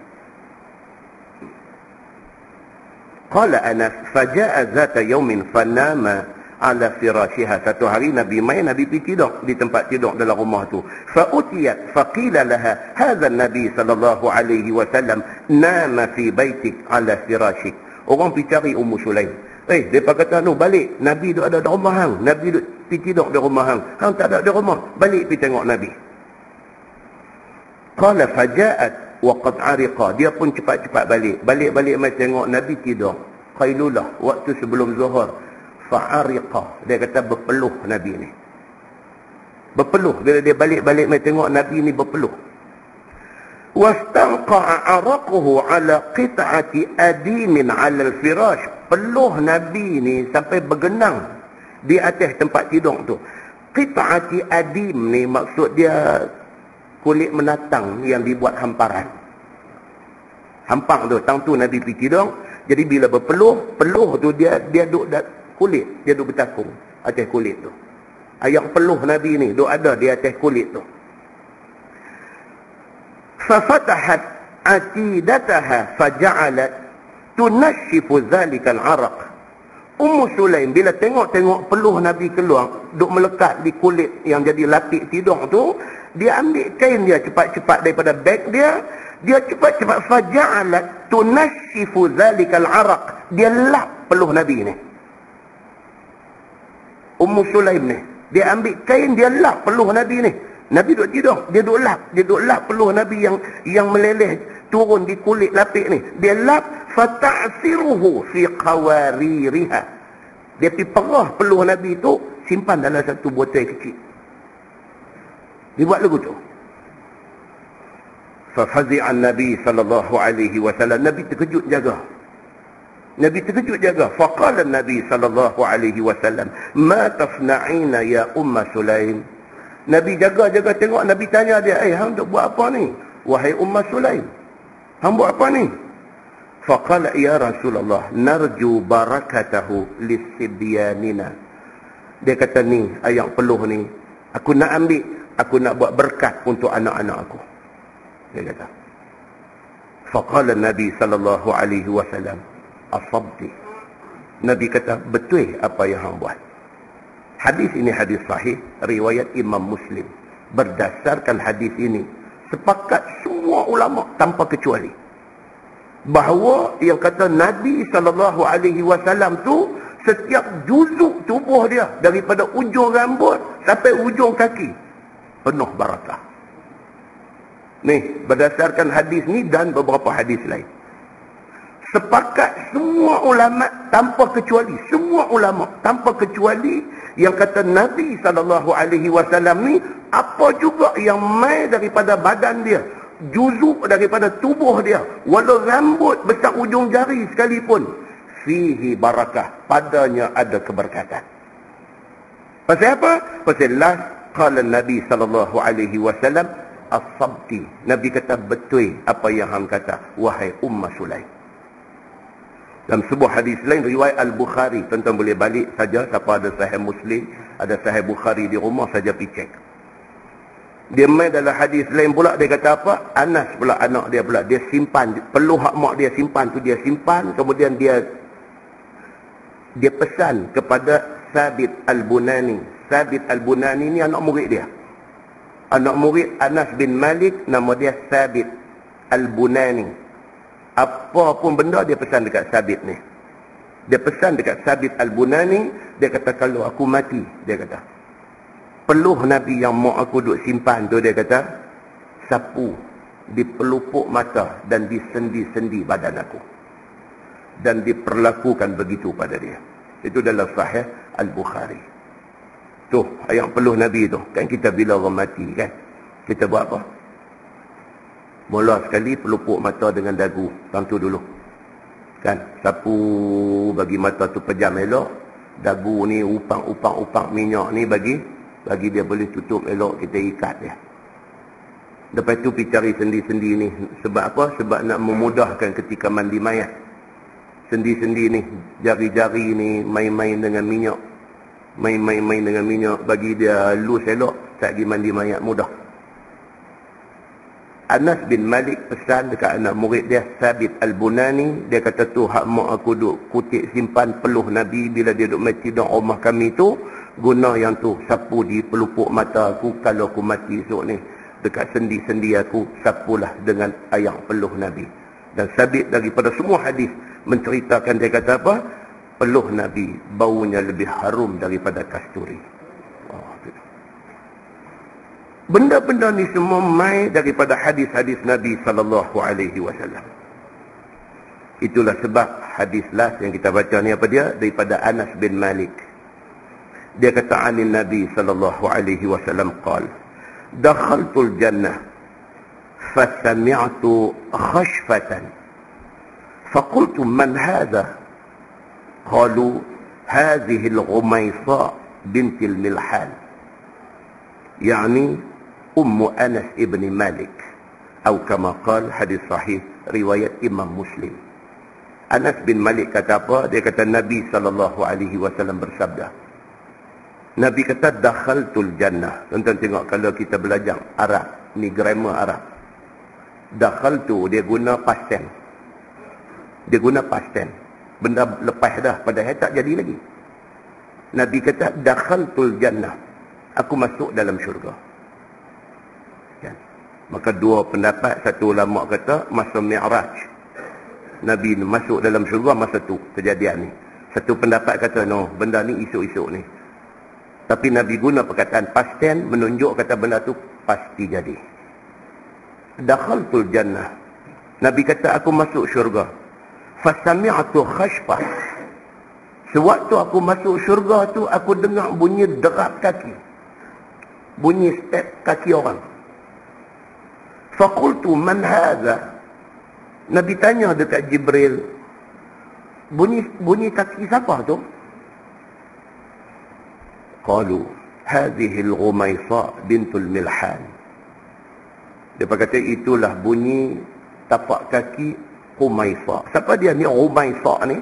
Qala Anas faja'a zata yawmin fanama ala firashiha. Satu hari Nabi main, Nabi pergi tidur di tempat tidur dalam rumah tu. Fa utiyat faqila laha hadha an-nabi sallallahu alaihi wasallam nama fi baitik ala firashik. Orang pergi cari Ummu Sulaim. Depa kata no, balik, Nabi duk ada di rumah hang. Nabi duk pergi tidur di rumah hang. Hang tak ada di rumah. Balik pergi tengok Nabi. Qala faja'at waqad ariqa. Dia pun cepat-cepat balik. Balik-balik mai tengok Nabi tidur. Qailulah waktu sebelum Zuhur. Fa'ariqa. Dia kata berpeluh Nabi ni. Berpeluh. Bila dia balik-balik mai tengok Nabi ni berpeluh. Wastanqa'a araquhu ala qit'ati adimin 'ala al-firash. Peluh Nabi ni sampai bergenang di atas tempat tidur tu. Qit'ati adim ni maksud dia kulit menatang yang dibuat hamparan. Hampang tu, tang tu Nabi pergi tidur. Jadi bila berpeluh, peluh tu dia duduk kulit, dia duduk bertakung atas kulit tu. Ayat peluh Nabi ni duduk ada di atas kulit tu. Fafatahat atidataha faja'alat tunashifu dhalikal araq. Ummu Sulaim bila tengok peluh Nabi keluar duk melekat di kulit yang jadi lapik tidur tu, dia ambil kain dia cepat-cepat daripada beg dia cepat-cepat faja'alat tunashifu dhalikal araq. Dia lap peluh Nabi ni. Ummu Sulaim ni, dia ambil kain, dia lap peluh Nabi ni. Nabi duduk tidur, dia duduk lap peluh Nabi yang meleleh turun di kulit lapik ni. Dia lap fata'siruhu fi qawaririha. Dia pergi perah peluh Nabi tu, simpan dalam satu botol kecil. Dia buat lagu tu. Fafazi'an Nabi sallallahu alaihi wasallam. Nabi terkejut jaga. Faqala Nabi sallallahu alaihi wasallam, "Ma tafna'ina ya Umma Sulaim?" Nabi jaga tengok. Nabi tanya dia, hang duk buat apa ni? Wahai Umma Sulaim, hang buat apa ni? Faqala ya Rasulullah, narju barakatahu lisibyanina. Dia kata ni, ayat peluh ni, aku nak ambil, aku nak buat berkat untuk anak-anak aku. Dia kata. Faqala Nabi sallallahu alaihi wasallam, asabti. Nabi kata, betul apa yang hang buat. Hadis ini hadis sahih, riwayat Imam Muslim. Berdasarkan hadis ini, sepakat semua ulama tanpa kecuali, bahawa yang kata Nabi SAW tu, setiap juzuk tubuh dia, daripada ujung rambut sampai ujung kaki, penuh barakah. Ni, berdasarkan hadis ni dan beberapa hadis lain. Sepakat semua ulama tanpa kecuali, semua ulama tanpa kecuali yang kata Nabi SAW ni, apa juga yang mai daripada badan dia, juzuk daripada tubuh dia, walau rambut besar ujung jari sekalipun, fihi barakah, padanya ada keberkatan. Pasal apa? Pasal last qala Nabi SAW as-sabti, Nabi kata betul apa yang hang kata, wahai Ummah Sulaim. Dalam sebuah hadis lain riwayat Al-Bukhari, tuan-tuan boleh balik saja, siapa ada Sahih Muslim, ada Sahih Bukhari di rumah saja pergi cek. Dia main dalam hadis lain pula, dia kata apa? Anas pula, anak dia pula, dia simpan, peluh hak mak dia simpan tu, dia simpan, kemudian dia pesan kepada Sabit Al-Bunani. Sabit Al-Bunani ni anak murid dia. Anak murid Anas bin Malik, nama dia Sabit Al-Bunani. Apa pun benda dia pesan dekat Sabit ni. Dia pesan dekat Sabit Al-Bunani, dia kata kalau aku mati, dia kata, peluh Nabi yang mak aku duk simpan tu, dia kata, sapu di pelupuk mata dan di sendi-sendi badan aku. Dan diperlakukan begitu pada dia. Itu dalam Sahih Al-Bukhari. Tuh, ayat peluh Nabi tu. Kan kita bila orang mati kan, kita buat apa? Mula sekali pelupuk mata dengan dagu. Tentu dulu. Kan? Sapu bagi mata tu pejam elok. Dagu ni upang minyak ni bagi dia boleh tutup elok, kita ikat dia. Lepas tu pergi cari sendi-sendi ni. Sebab apa? Sebab nak memudahkan ketika mandi mayat. Sendi-sendi ni, jari-jari ni main-main dengan minyak. Main-main dengan minyak. Bagi dia lus elok. Tak pergi mandi mayat mudah. Anas bin Malik pesan dekat anak murid dia Sabit Al-Bunani, dia kata tu hak mak aku duk kutip simpan peluh Nabi bila dia duk mati dalam rumah kami tu, guna yang tu sapu di pelupuk mata aku kalau aku mati esok ni, dekat sendi-sendi aku sapulah dengan air peluh Nabi. Dan Sabit daripada semua hadis menceritakan, dia kata apa? Peluh Nabi baunya lebih harum daripada kasturi. Benda-benda ni semua mai daripada hadis-hadis Nabi SAW. Itulah sebab hadis last yang kita baca ni apa dia? Daripada Anas bin Malik. Dia kata anin Nabi SAW qal, dakhaltul jannah fasami'tu khashfatan faqultu man hadha? Qalu hadhihi al-Ghumaysa binti al-Milhan, yani Ummu Anas ibn Malik, atau kama qal, hadis sahih riwayat Imam Muslim. Anas bin Malik kata apa? Dia kata Nabi SAW bersabda. Nabi kata dakhaltul jannah. Tuan-tuan tengok kalau kita belajar Arab, ni grammar Arab. Dakhaltu dia guna past tense. Dia guna past tense. Benda lepas dah, padahal tak jadi lagi. Nabi kata dakhaltul jannah. Aku masuk dalam syurga. Kan? Maka dua pendapat. Satu ulama kata masa Mi'raj Nabi masuk dalam syurga masa tu kejadian ni. Satu pendapat kata no, benda ni esok-esok ni. Tapi Nabi guna perkataan past tense menunjuk kata benda tu pasti jadi. Dakhaltul jannah. Nabi kata aku masuk syurga. Fasami'tu khashfah. Sewaktu aku masuk syurga tu, aku dengar bunyi derap kaki. Bunyi step kaki orang. Faqultu man hadha? Nabi tanya dekat Jibril, bunyi kaki siapa tu? Qalu hadhihi al-Ghumaysa bintul Milhan. Dia kata itulah bunyi tapak kaki Ghumaysa. Siapa dia ni Ghumaysa ni?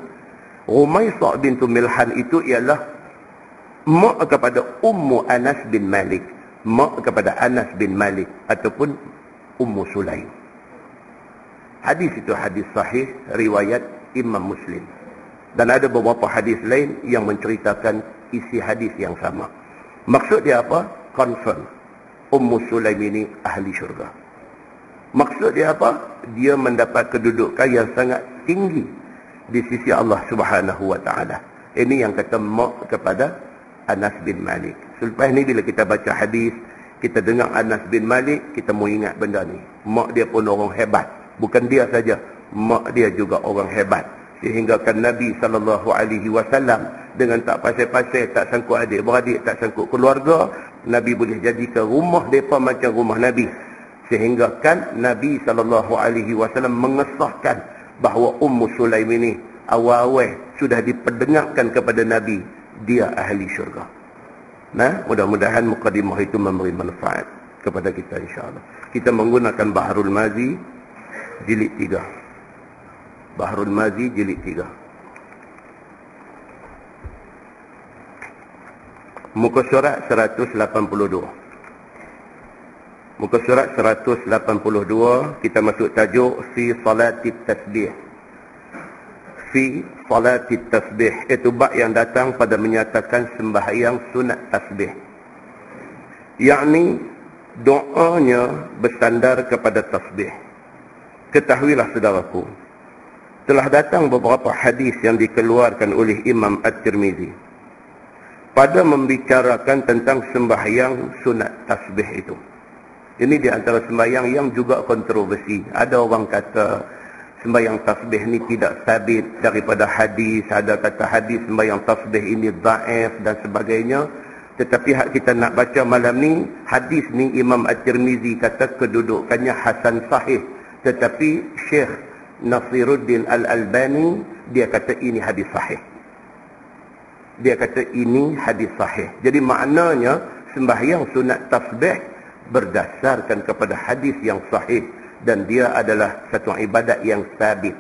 Ghumaysa bintul Milhan itu ialah mak kepada Ummu Anas bin Malik, mak kepada Anas bin Malik ataupun Ummu Sulaim. Hadis itu hadis sahih riwayat Imam Muslim. Dan ada beberapa hadis lain yang menceritakan isi hadis yang sama. Maksud dia apa? Confirm Ummu Sulaim ini ahli syurga. Maksud dia apa? Dia mendapat kedudukan yang sangat tinggi di sisi Allah Subhanahu wa taala. Ini yang kata mak kepada Anas bin Malik. Selepas ni bila kita baca hadis, kita dengar Anas bin Malik, kita mau ingat benda ni. Mak dia pun orang hebat. Bukan dia saja, mak dia juga orang hebat. Sehinggakan Nabi SAW dengan tak pasal-pasal, tak sangkut adik-beradik, tak sangkut keluarga, Nabi boleh jadikan rumah mereka macam rumah Nabi. Sehinggakan Nabi SAW mengesahkan bahawa Ummu Sulaim ini awal-awal sudah diperdengarkan kepada Nabi, dia ahli syurga. Nah, mudah-mudahan mukadimah itu memberi manfaat kepada kita insya-Allah. Kita menggunakan Bahrul Mazi jilid 3. Bahrul Mazi jilid 3. Muka surat 182. Muka surat 182, kita masuk tajuk fi salatit tasbih. Fi salatit tasbih, itu bab yang datang pada menyatakan sembahyang sunat tasbih. Yakni doanya bersandar kepada tasbih. Ketahuilah saudaraku, telah datang beberapa hadis yang dikeluarkan oleh Imam At-Tirmizi pada membicarakan tentang sembahyang sunat tasbih itu. Ini di antara sembahyang yang juga kontroversi. Ada orang kata sembahyang tasbih ni tidak sabit daripada hadis. Ada kata hadis sembahyang tasbih ini dhaif dan sebagainya. Tetapi hak kita nak baca malam ni, hadis ni Imam At-Tirmizi kata kedudukannya hasan sahih. Tetapi Syekh Nasiruddin Al-Albani, dia kata ini hadis sahih. Dia kata ini hadis sahih. Jadi maknanya sembahyang sunat tasbih berdasarkan kepada hadis yang sahih. Dan dia adalah satu ibadat yang sabit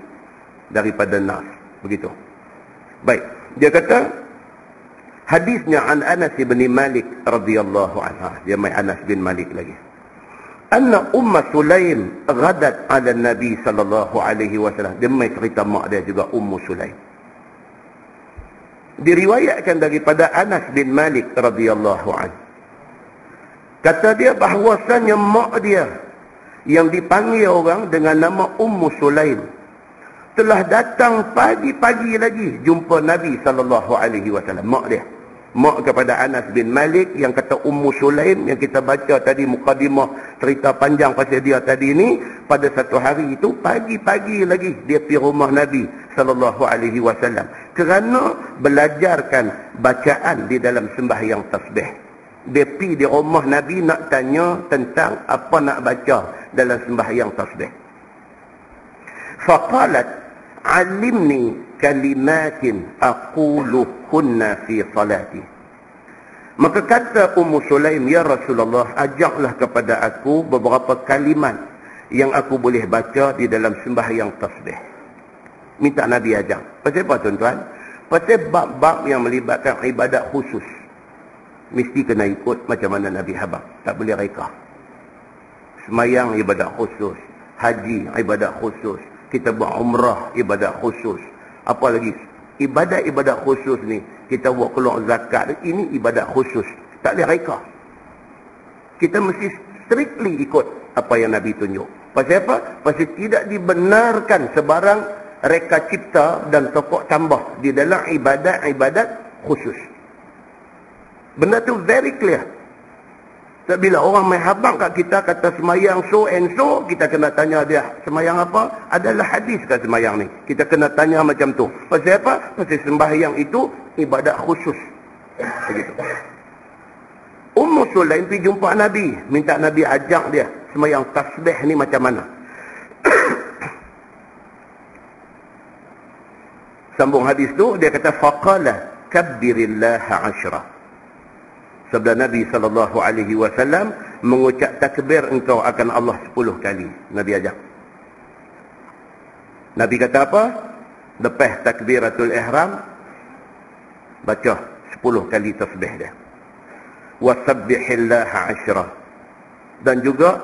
daripada nas. Begitu. Baik. Dia kata, hadisnya an Anas bin Malik radhiyallahu anha. Dia mai Anas bin Malik lagi. Anna Ummu Sulaim ghadat ala Nabi sallallahu alaihi wasallam. Dia mai cerita mak dia juga, Ummu Sulaim. Diriwayatkan daripada Anas bin Malik radhiyallahu anhu. Kata dia bahawasanya mak dia yang dipanggil orang dengan nama Ummu Sulaim telah datang pagi-pagi lagi jumpa Nabi SAW. Mak dia, mak kepada Anas bin Malik yang kata Ummu Sulaim, yang kita baca tadi mukadimah cerita panjang pasal dia tadi ni. Pada satu hari itu pagi-pagi lagi dia pergi rumah Nabi SAW kerana belajarkan bacaan di dalam sembahyang tasbih. Dia pergi di rumah Nabi nak tanya tentang apa nak baca dalam sembahyang tasbih. Faqalat alimni kalimatin aquluhunna fi salati. Maka kata Ummu Sulaim, ya Rasulullah, ajaklah kepada aku beberapa kalimat yang aku boleh baca di dalam sembahyang tasbih. Minta Nabi ajak. Pasal apa tuan-tuan? Pasal bab-bab yang melibatkan ibadat khusus. Mesti kena ikut macam mana Nabi habaq. Tak boleh reka. Semayang ibadat khusus, haji ibadat khusus, kita buat umrah ibadat khusus. Apa lagi? Ibadat-ibadat khusus ni, kita buat keluar zakat, ini ibadat khusus. Tak boleh reka. Kita mesti strictly ikut apa yang Nabi tunjuk. Pasal apa? Pasal tidak dibenarkan sebarang reka cipta dan tokok tambah di dalam ibadat-ibadat khusus. Benda tu very clear. So, bila orang main habang kat kita kata semayang so and so, kita kena tanya dia semayang apa? Adalah hadis ke semayang ni? Kita kena tanya macam tu. Pasal apa? Pasal sembahyang itu ibadat khusus. Begitu. Ummu Sulaim pergi jumpa Nabi, minta Nabi ajak dia semayang tasbih ni macam mana. Sambung hadis tu, dia kata faqala kabbirillaha 10. Sabda Nabi SAW mengucap takbir engkau akan Allah 10 kali. Nabi ajak. Nabi kata apa? Lepas takbiratul ihram, baca 10 kali tasbih dia. Wasabbihillaha 10. Dan juga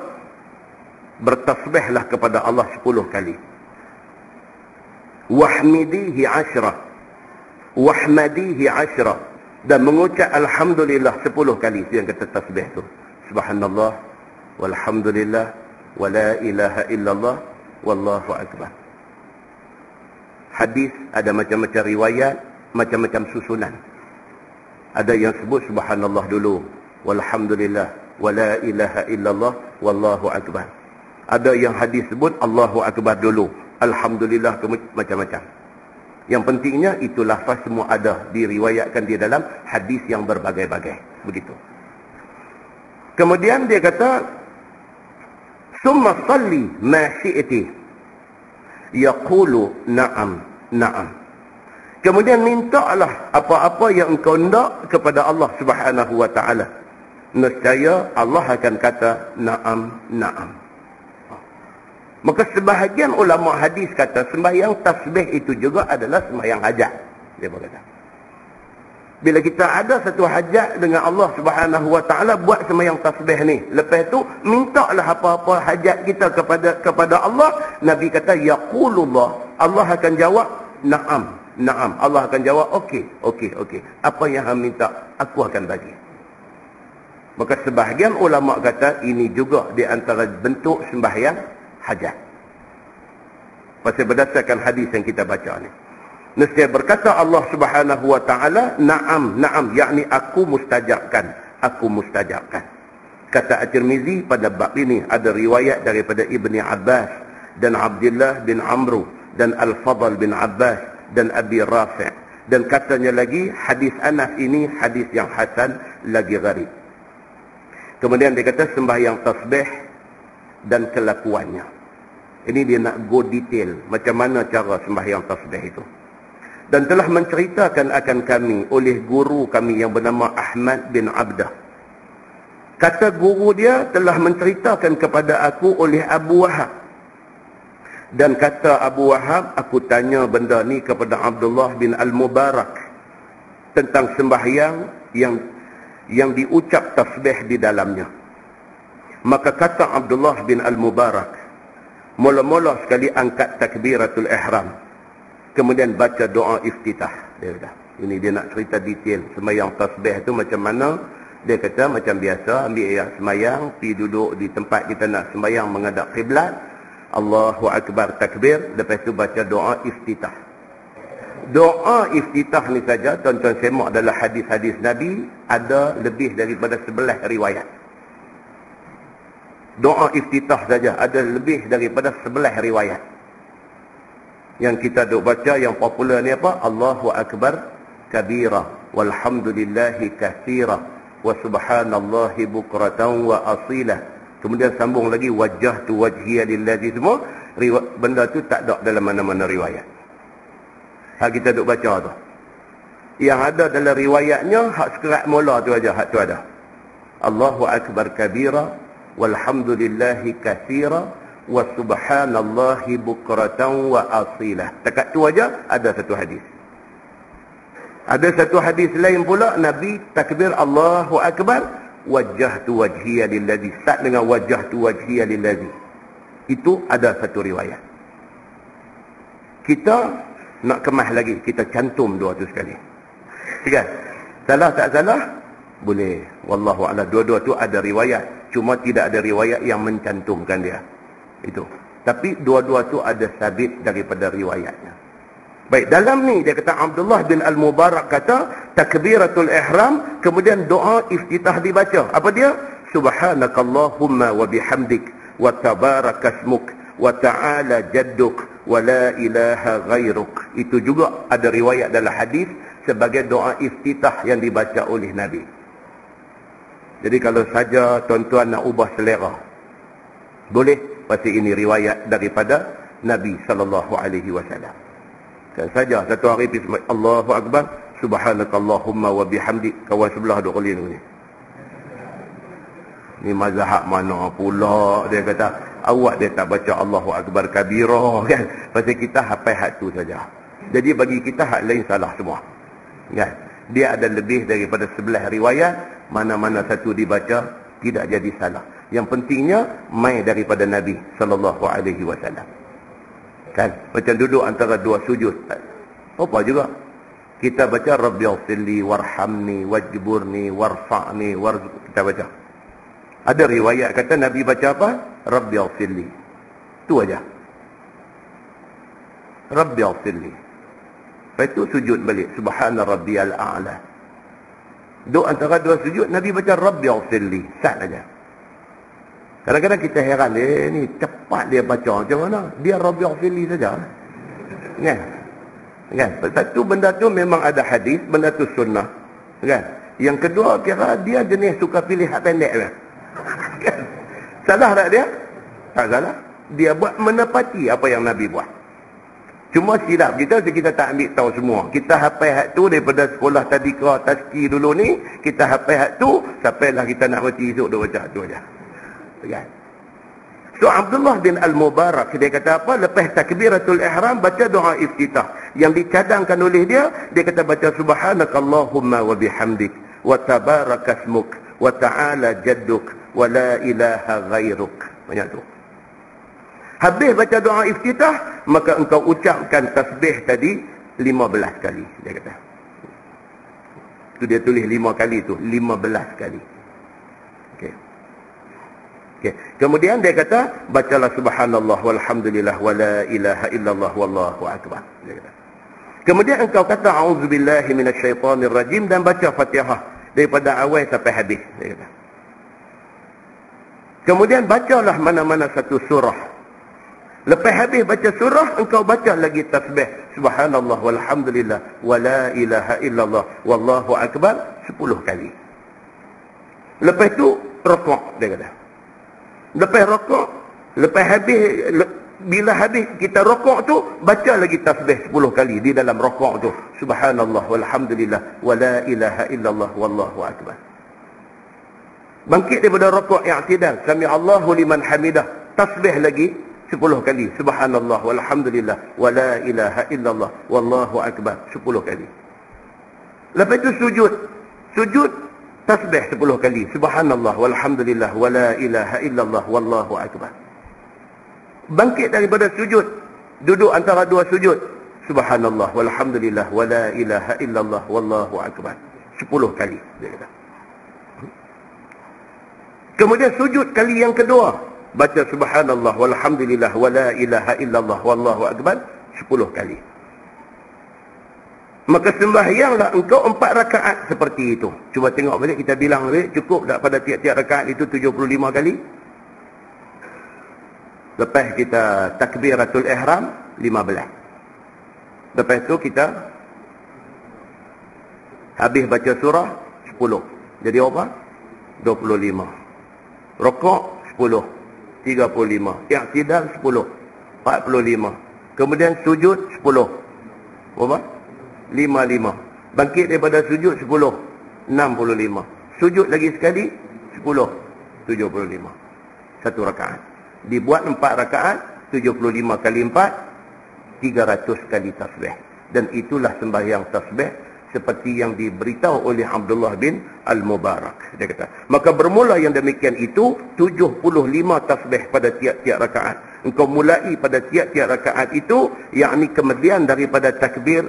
bertasbihlah kepada Allah 10 kali. Wahmidihi 10. Wahmadihi 10. Dan mengucap alhamdulillah 10 kali. Itu yang kata tasbih tu. Subhanallah, walhamdulillah, wa la ilaha illallah, wallahu akbar. Hadis ada macam-macam riwayat, macam-macam susunan. Ada yang sebut subhanallah dulu, walhamdulillah, wa la ilaha illallah, wallahu akbar. Ada yang hadis sebut Allahu akbar dulu, alhamdulillah, macam-macam. Yang pentingnya itu lafaz semua ada diriwayatkan di dalam hadis yang berbagai-bagai. Begitu. Kemudian dia kata, "Summa salli ma syi'ti." Yaqulu na'am, na'am. Kemudian mintalah apa-apa yang engkau nak kepada Allah Subhanahu wa taala. Nescaya Allah akan kata na'am, na'am. Maka sebahagian ulama hadis kata sembahyang tasbih itu juga adalah sembahyang hajat. Dia berkata, bila kita ada satu hajat dengan Allah Subhanahu wa taala, buat sembahyang tasbih ni. Lepas tu mintalah apa-apa hajat kita kepada Allah. Nabi kata yaqulullah, Allah akan jawab na'am, na'am. Allah akan jawab okey, okey, okey. Apa yang hang minta aku akan bagi. Maka sebahagian ulama kata ini juga di antara bentuk sembahyang hajat. Pasal berdasarkan hadis yang kita baca ni. Nescaya berkata Allah Subhanahu wa taala, na'am, na'am, yakni aku mustajabkan, aku mustajabkan. Kata At-Tirmizi pada bab ini ada riwayat daripada Ibni Abbas dan Abdullah bin Amru dan Al-Fadl bin Abbas dan Abi Rafi'. Dan katanya lagi hadis Anas ini hadis yang hasan lagi gharib. Kemudian dia kata sembahyang tasbih dan kelakuannya. Ini dia nak go detail macam mana cara sembahyang tasbih itu. Dan telah menceritakan akan kami oleh guru kami yang bernama Ahmad bin Abdah. Kata guru dia telah menceritakan kepada aku oleh Abu Wahab. Dan kata Abu Wahab, aku tanya benda ni kepada Abdullah bin Al-Mubarak tentang sembahyang yang diucap tasbih di dalamnya. Maka kata Abdullah bin Al-Mubarak, mula-mula sekali angkat takbiratul ihram, kemudian baca doa iftitah. Dia kata, ini dia nak cerita detail sembahyang tasbih tu macam mana. Dia kata macam biasa, ambil ayat sembahyang, pergi duduk di tempat kita nak sembahyang menghadap kiblat, Allahu Akbar takbir, lepas tu baca doa iftitah. Doa iftitah ni saja, tuan-tuan semak dalam hadis-hadis Nabi, ada lebih daripada 11 riwayat. Doa iftitah saja ada lebih daripada 11 riwayat. Yang kita duk baca yang popular ni apa? Allahu Akbar kabira, walhamdulillahi katsira, wa subhanallahi bukratan wa asila. Kemudian sambung lagi wajjahtu wajhiya lillazi, semua benda tu tak ada dalam mana-mana riwayat. Hak kita duk baca tu. Yang ada dalam riwayatnya hak sekerat mula tu aja, hak tu ada. Allahu Akbar kabira, walhamdulillahi katsira, wa subhanallahi bukratan wa asila. Dekat tu aja ada satu hadis. Ada satu hadis lain pula Nabi takbir Allahu Akbar, wajjahtu wajhiya lillazi. Start dengan wajjahtu wajhiya lillazi. Itu ada satu riwayat. Kita nak kemas lagi, kita cantum dua tu sekali. Tiga. Salah tak salah? Boleh. Wallahu a'lam. Dua-dua tu ada riwayat. Cuma tidak ada riwayat yang mencantumkan dia. Itu. Tapi dua-dua tu ada sabit daripada riwayatnya. Baik, dalam ni dia kata Abdullah bin Al-Mubarak kata takbiratul ihram, kemudian doa iftitah dibaca. Apa dia? Subhanakallahumma wa bihamdik wa tabarakasmuk wa ta'ala jadduk wa la ilaha ghairuk. Itu juga ada riwayat dalam hadis sebagai doa iftitah yang dibaca oleh Nabi. Jadi kalau saja tuan-tuan nak ubah selera, boleh, pasti ini riwayat daripada Nabi sallallahu alaihi wasallam. Kan saja satu hari pergi Allahu Akbar, subhanakallahumma wa bihamdik, kawan sebelah duk kali ni. Ni mazhab mana pula, dia kata awak dia tak baca Allahu Akbar kabira kan. Pasal kita hafal hak tu saja. Jadi bagi kita hak lain salah semua. Kan? Dia ada lebih daripada 11 riwayat, mana-mana satu dibaca tidak jadi salah. Yang pentingnya mai daripada Nabi sallallahu alaihi wasallam. Kan? Macam duduk antara dua sujud. Apa juga? Kita baca Rabbighfirli warhamni wajburni warfa'ni warzuq. Kita baca. Ada riwayat kata Nabi baca apa? Rabbighfirli. Itu aja. Rabbighfirli. Lepas itu sujud balik. Subhana rabbiyal a'la. Duduk antara dua sujud, Nabi baca Rabbighfirli. Sat aja. Kadang-kadang kita heran, ni cepat dia baca macam mana? Dia Rabbighfirli saja. Kan? Kan? Satu benda tu memang ada hadis, benda tu sunnah. Kan? Yang kedua, kira dia jenis suka pilih hak pendek kan? Kan? Salah tak dia? Tak salah. Dia buat menepati apa yang Nabi buat. Cuma silap kita tak ambil tahu semua. Kita hafal hak tu daripada sekolah tadika, tazki dulu ni, kita hafal hak tu, sampailah kita nak mati esok dia baca tu aja. Kan? So Abdullah bin Al-Mubarak dia kata apa? Lepas takbiratul ihram baca doa iftitah. Yang dicadangkan oleh dia kata baca subhanakallahumma wa bihamdik wa tabarakasmuk wa ta'ala jadduk wa la ilaha ghairuk. Banyak tu. Habis baca doa iftitah, maka engkau ucapkan tasbih tadi 15 kali. Dia kata. Itu dia tulis 5 kali tu. 15 kali. Okey. Okay. Kemudian dia kata, bacalah subhanallah walhamdulillah wa la ilaha illallah wallahu akbar. Dia kata. Kemudian engkau kata a'udzubillahi minasyaitonir rajim dan baca Fatihah daripada awal sampai habis. Dia kata. Kemudian bacalah mana-mana satu surah. Lepas habis baca surah, engkau baca lagi tasbih subhanallah walhamdulillah wa la ilaha illallah wallahu akbar 10 kali. Lepas tu rukuk dia kata. Lepas rukuk, bila habis kita rukuk tu, baca lagi tasbih 10 kali di dalam rukuk tu. Subhanallah walhamdulillah wa la ilaha illallah wallahu akbar. Bangkit daripada rukuk i'tidal, sami Allahu liman hamidah, tasbih lagi 10 kali. Subhanallah walhamdulillah wa la ilaha illallah wallahu akbar 10 kali. Lepas tu sujud. Sujud tasbih 10 kali. Subhanallah walhamdulillah wa la ilaha illallah wallahu akbar. Bangkit daripada sujud, duduk antara dua sujud. Subhanallah walhamdulillah wa la ilaha illallah wallahu akbar 10 kali dia kata. Kemudian sujud kali yang kedua, baca subhanallah walhamdulillah wa la ilaha illallah wallahu akbar 10 kali. Maka sembahyanglah engkau 4 rakaat seperti itu. Cuba tengok balik, kita bilang balik, cukup tak pada tiap-tiap rakaat itu 75 kali? Lepas kita takbiratul ihram 15. Lepas tu kita habis baca surah 10. Jadi apa? 25. Rukuk 10. 35. I'tidal 10. 45. Kemudian sujud 10. Berapa? 55. Bangkit daripada sujud 10. 65. Sujud lagi sekali 10. 75. Satu rakaat. Dibuat 4 rakaat, 75 kali 4, 300 kali tasbih. Dan itulah sembahyang tasbih seperti yang diberitahu oleh Abdullah bin Al-Mubarak. Dia kata, maka bermula yang demikian itu 75 tasbih pada tiap-tiap rakaat. Engkau mulai pada tiap-tiap rakaat itu, yakni kemudian daripada takbir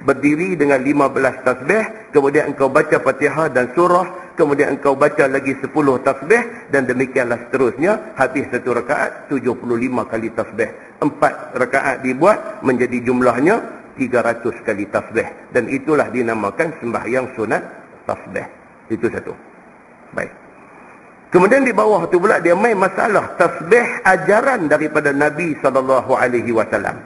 berdiri dengan 15 tasbih, kemudian engkau baca Fatihah dan surah, kemudian engkau baca lagi 10 tasbih, dan demikianlah seterusnya. Habis satu rakaat 75 kali tasbih. 4 rakaat dibuat menjadi jumlahnya 300 kali tasbih, dan itulah dinamakan sembahyang sunat tasbih. Itu satu. Baik. Kemudian di bawah tu pula dia main masalah tasbih ajaran daripada Nabi SAW.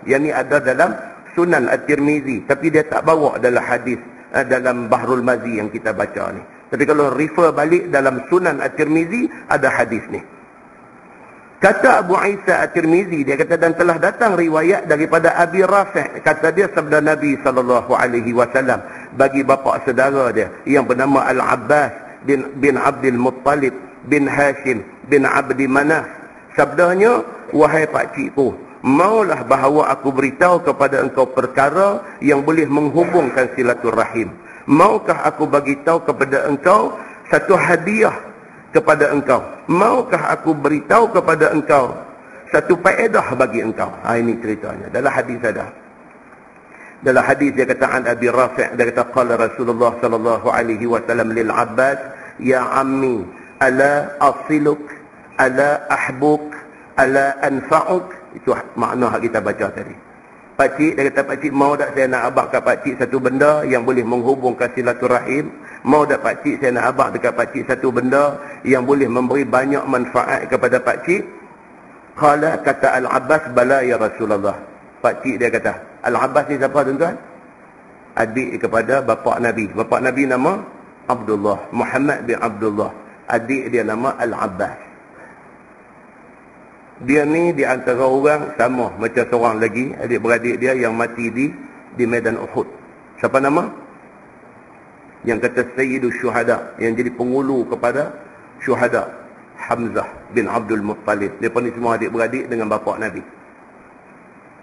Yang ni ada dalam Sunan At-Tirmizi, tapi dia tak bawa dalam hadis dalam Bahrul Mazi yang kita baca ni. Tapi kalau refer balik dalam Sunan At-Tirmizi ada hadis ni. Kata Abu Isa At-Tirmizi, dia kata, dan telah datang riwayat daripada Abi Rafi', kata dia sabda Nabi SAW bagi bapa saudara dia yang bernama Al-Abbas bin Abdul Muttalib bin Hashim bin Abdi Manaf. Sabdanya, wahai pakcikku, maulah bahawa aku beritahu kepada engkau perkara yang boleh menghubungkan silaturahim. Maukah aku bagi tahu kepada engkau satu hadiah kepada engkau? Maukah aku beritahu kepada engkau satu faedah bagi engkau? Ini ceritanya. Dalam hadis ada. Dalam hadis dia kata, an Abi Rafi', dia kata, qala Rasulullah sallallahu alaihi wasallam lil Abbas, ya ammi, ala asiluk, ala ahbuk, ala anfa'uk. Itu makna kita baca tadi. Pakcik, dia kata, pakcik, mau tak saya nak abang kat pakcik satu benda yang boleh menghubungkan silaturahim? Mau tak pakcik saya nak abang dekat pakcik satu benda yang boleh memberi banyak manfaat kepada pakcik? Qala, kata Al-Abbas, bala ya Rasulullah. Pakcik dia kata, Al-Abbas ni siapa tuan-tuan? Adik kepada bapa Nabi. Bapa Nabi nama Abdullah, Muhammad bin Abdullah. Adik dia nama Al-Abbas. Dia ni di antara orang sama macam seorang lagi adik-beradik dia yang mati di medan Uhud. Siapa nama? Yang kata Sayyidus Syuhada, yang jadi pengulu kepada syuhada, Hamzah bin Abdul Muttalib. Mereka ni semua adik-beradik dengan bapa Nabi.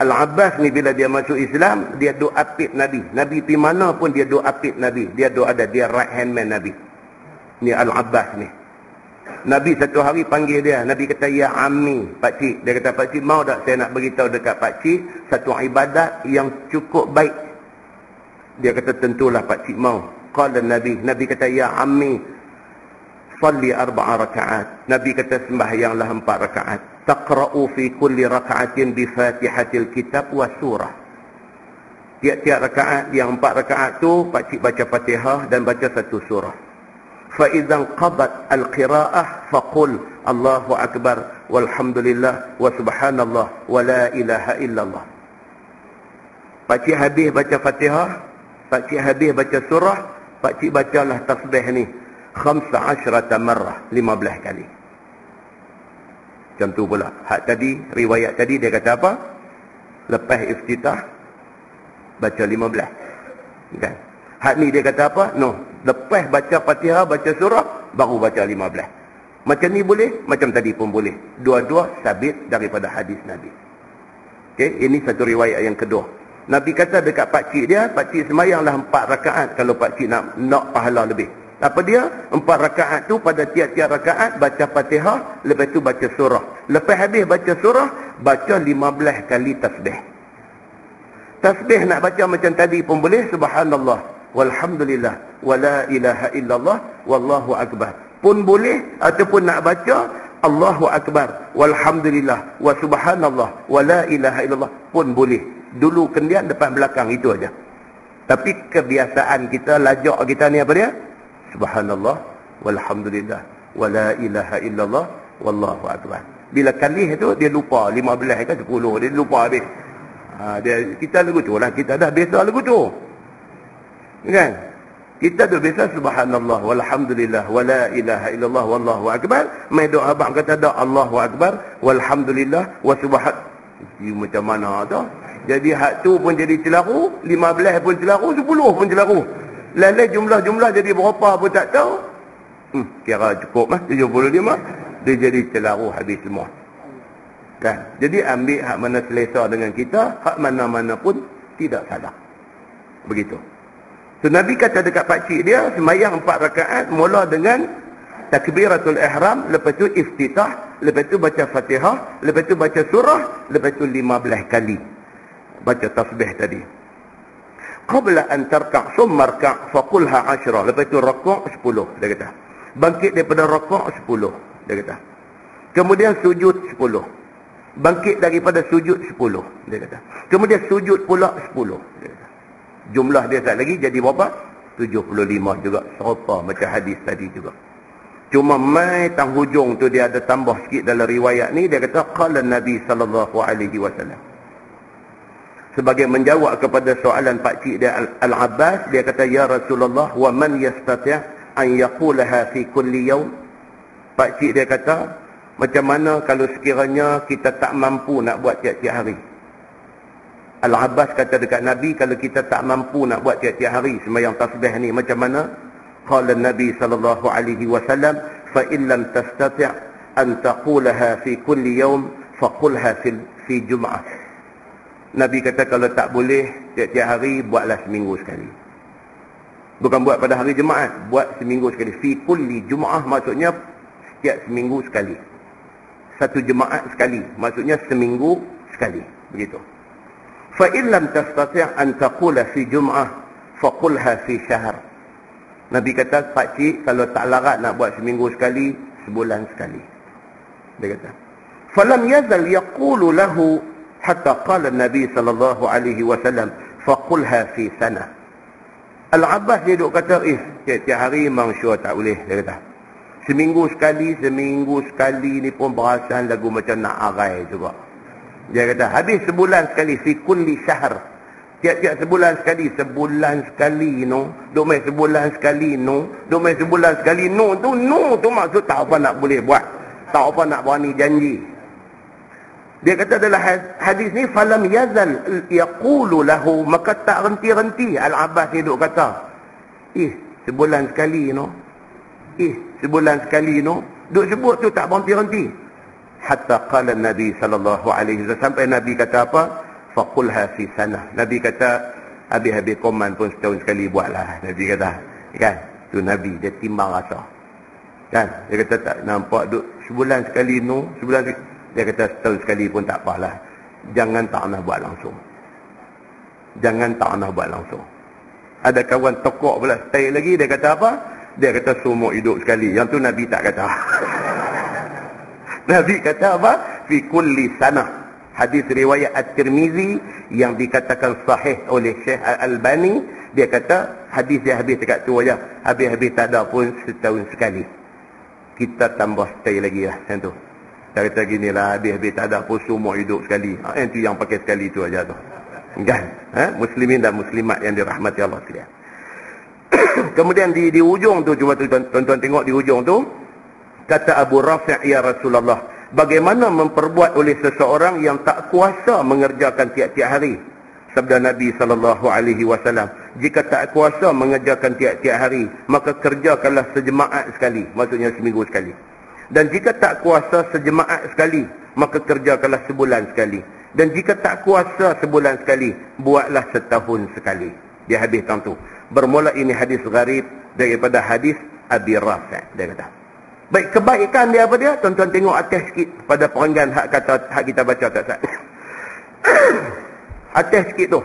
Al-Abbas ni bila dia masuk Islam, dia duk apit Nabi. Nabi pergi mana pun dia duk apit Nabi. Dia duk ada, dia right hand man Nabi. Ni Al-Abbas ni. Nabi satu hari panggil dia. Nabi kata, ya Ammi, pakcik. Dia kata, pakcik mau tak saya nak beritahu dekat pakcik satu ibadat yang cukup baik? Dia kata, tentulah pakcik mau. Qala Nabi. Nabi kata, ya Ammi, salli 4 rakaat. Nabi kata, sembahyanglah 4 rakaat. Taqra'u fi kulli raka'atin bi Fatihatil Kitab wa surah. Tiap-tiap rakaat, yang 4 rakaat tu pakcik baca Fatihah dan baca satu surah. Fa idzan qadat al-qira'ah faqul Allahu akbar walhamdulillah wa subhanallah wa la ilaha illallah. Pakcik habis baca Fatihah, pakcik habis baca surah, pakcik bacalah tasbih ni 15 marrah, 15 kali. Macam tu pula. Hak tadi, riwayat tadi dia kata apa? Lepas iftitah baca 15. Kan? Hak ni dia kata apa? No, lepas baca Fatihah, baca surah, baru baca 15. Macam ni boleh, macam tadi pun boleh. Dua-dua sabit daripada hadis Nabi. Okey, ini satu riwayat yang kedua. Nabi kata dekat pakcik dia, pakcik semayanglah 4 rakaat kalau pakcik nak pahala lebih. Apa dia? 4 rakaat tu pada tiap-tiap rakaat baca Fatihah, lepas tu baca surah. Lepas habis baca surah, baca 15 kali tasbih. Tasbih nak baca macam tadi pun boleh, subhanallah, walhamdulillah, wala ilaha illallah, wallahu akbar pun boleh. Ataupun nak baca Allahu akbar, walhamdulillah, wa subhanallah, wala ilaha illallah pun boleh. Dulu kendian, depan belakang, itu aja. Tapi kebiasaan kita, lajak kita ni apa dia? Subhanallah, walhamdulillah, wala ilaha illallah, wallahu akbar. Bila kali itu dia lupa 15 ke 10, dia lupa habis. Kita lagu tu lah, kita dah biasa lagu tu. Kan? Kita dah biasa subhanallah, walhamdulillah, wala ilaha illallah, wallahu akbar. Mai doa abang kata dak Allahu akbar, walhamdulillah, wa subhan. Macam mana tu? Jadi hak tu pun jadi celaru, 15 pun celaru, 10 pun celaru. Lain jumlah-jumlah jadi berapa pun tak tahu. Kira cukup lah 75. Dia jadi celaru habis semua. Kan? Jadi ambil hak mana selesa dengan kita, hak mana-mana pun tidak salah. Begitu. So Nabi kata dekat pakcik dia, semayang 4 rakaat mula dengan takbiratul ihram, lepas tu iftitah, lepas tu baca Fatihah, lepas tu baca surah, lepas tu 15 kali baca tasbih tadi. Qabla an tarka' summa rka' faqulha 10. Lepas tu raka' 10, dia kata. Bangkit daripada raka' 10, dia kata. Kemudian sujud 10. Bangkit daripada sujud 10, dia kata. Kemudian sujud pula 10, dia kata. Jumlah dia tak lagi jadi berapa? 75 juga. Serupa macam hadis tadi juga. Cuma mai tang hujung tu dia ada tambah sikit dalam riwayat ni. Dia kata qala Nabi sallallahu alaihi wasallam. Sebagai menjawab kepada soalan pakcik dia Al-Abbas, dia kata, ya Rasulullah, wa man yastati' an yaqulaha fi kulli yawm. Pakcik dia kata, macam mana kalau sekiranya kita tak mampu nak buat tiap-tiap hari? Al-Abbas kata dekat Nabi, kalau kita tak mampu nak buat tiap-tiap hari sembahyang tasbih ni, macam mana? Qala Nabi sallallahu alaihi wasallam, fa in lam tastati' an taqulaha fi kulli yawm faqulha fi jum'ah. Nabi kata kalau tak boleh tiap-tiap hari, buatlah seminggu sekali. Bukan buat pada hari Jumaat, buat seminggu sekali. Fi kulli Jumaah maksudnya setiap seminggu sekali. Satu Jumaat sekali, maksudnya seminggu sekali. Begitu. Fa in lam tastati' an taqula fi Jumaah faqulha fi syahr. Nabi kata, pakcik kalau tak larat nak buat seminggu sekali, sebulan sekali. Dia kata. Falam yazal yaqulu lahu hatta qala Nabi sallallahu alaihi wasallam faqulha fi sana. Al-Abbas dia duk kata, tiap-tiap hari memang sure tak boleh, dia kata. Seminggu sekali ni pun perasan lagu macam nak arai juga. Dia kata habis sebulan sekali, fi kulli syahr. Tiap-tiap sebulan sekali no. Duk main sebulan sekali no. Duk main sebulan sekali no tu maksud tak apa nak boleh buat. Tak apa nak berani janji. Dia kata dalam hadis ni falam yazal yaqulu lahu, maka tak henti-henti Al-Abbas ni duk kata, sebulan sekali no. Sebulan sekali no. Duk sebut tu tak berhenti-henti. Hatta qala Nabi sallallahu alaihi wasallam, sampai Nabi kata apa? Faqulha fi sanah. Nabi kata habis-habis koman pun setahun sekali buatlah. Nabi kata, kan? Tu Nabi dia timbang rasa. Kan? Dia kata tak nampak duk sebulan sekali no, sebulan sekali. Dia kata setahun sekali pun tak apalah. Jangan tak nak buat langsung. Jangan tak nak buat langsung. Ada kawan tokok pula stay lagi, dia kata apa? Dia kata seumur hidup sekali. Yang tu Nabi tak kata. Nabi kata apa? Fi kulli sanah. Hadis riwayat At-Tirmizi yang dikatakan sahih oleh Syekh Al-Albani, dia kata hadis dia habis dekat tu aja. Habis-habis tak ada pun setahun sekali. Kita tambah stay lagi lah macam tu. Dia kata ginilah, habis-habis tak ada pun seumur hidup sekali. Yang tu yang pakai sekali tu aja tu. Kan? Muslimin dan muslimat yang dirahmati Allah sekalian. Kemudian di ujung tu, cuba tuan-tuan tengok di ujung tu, kata Abu Rafi', ya Rasulullah, bagaimana memperbuat oleh seseorang yang tak kuasa mengerjakan tiap-tiap hari? Sabda Nabi SAW, jika tak kuasa mengerjakan tiap-tiap hari, maka kerjakanlah sejemaat sekali, maksudnya seminggu sekali. Dan jika tak kuasa sejemaat sekali, maka kerjakanlah sebulan sekali. Dan jika tak kuasa sebulan sekali, buatlah setahun sekali. Dia habiskan tu. Bermula ini hadis gharib daripada hadis Abi Rafi', dia kata. Baik, kebaikan dia apa dia? Tuan-tuan tengok atas sikit pada perenggan hak kita baca tak. Atas sikit tu.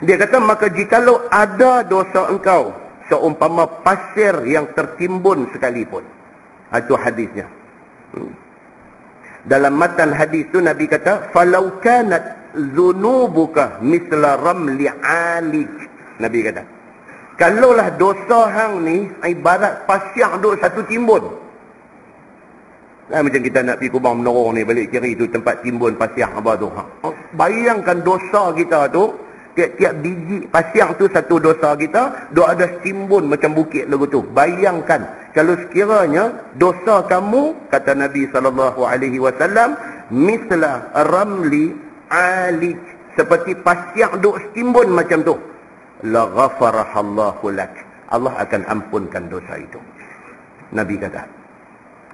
Dia kata, maka jikalau ada dosa engkau seumpama pasir yang tertimbun sekalipun. Itu hadisnya. Dalam matan hadis tu Nabi kata, falau kanat zunubuka misla ramli alij. Nabi kata, kalaulah dosa hang ni ibarat pasir duk satu timbun. Macam kita nak pergi Kubang Menurung ni, balik kiri tu tempat timbun pasir apa tu. Bayangkan dosa kita tu, tiap-tiap biji pasir tu satu dosa kita, duk ada timbun macam bukit lagu tu. Bayangkan kalau sekiranya dosa kamu, kata Nabi SAW, misla ramli alij, seperti pasir duk timbun macam tu, la ghafarahallahu lak, Allah akan ampunkan dosa itu. Nabi kata,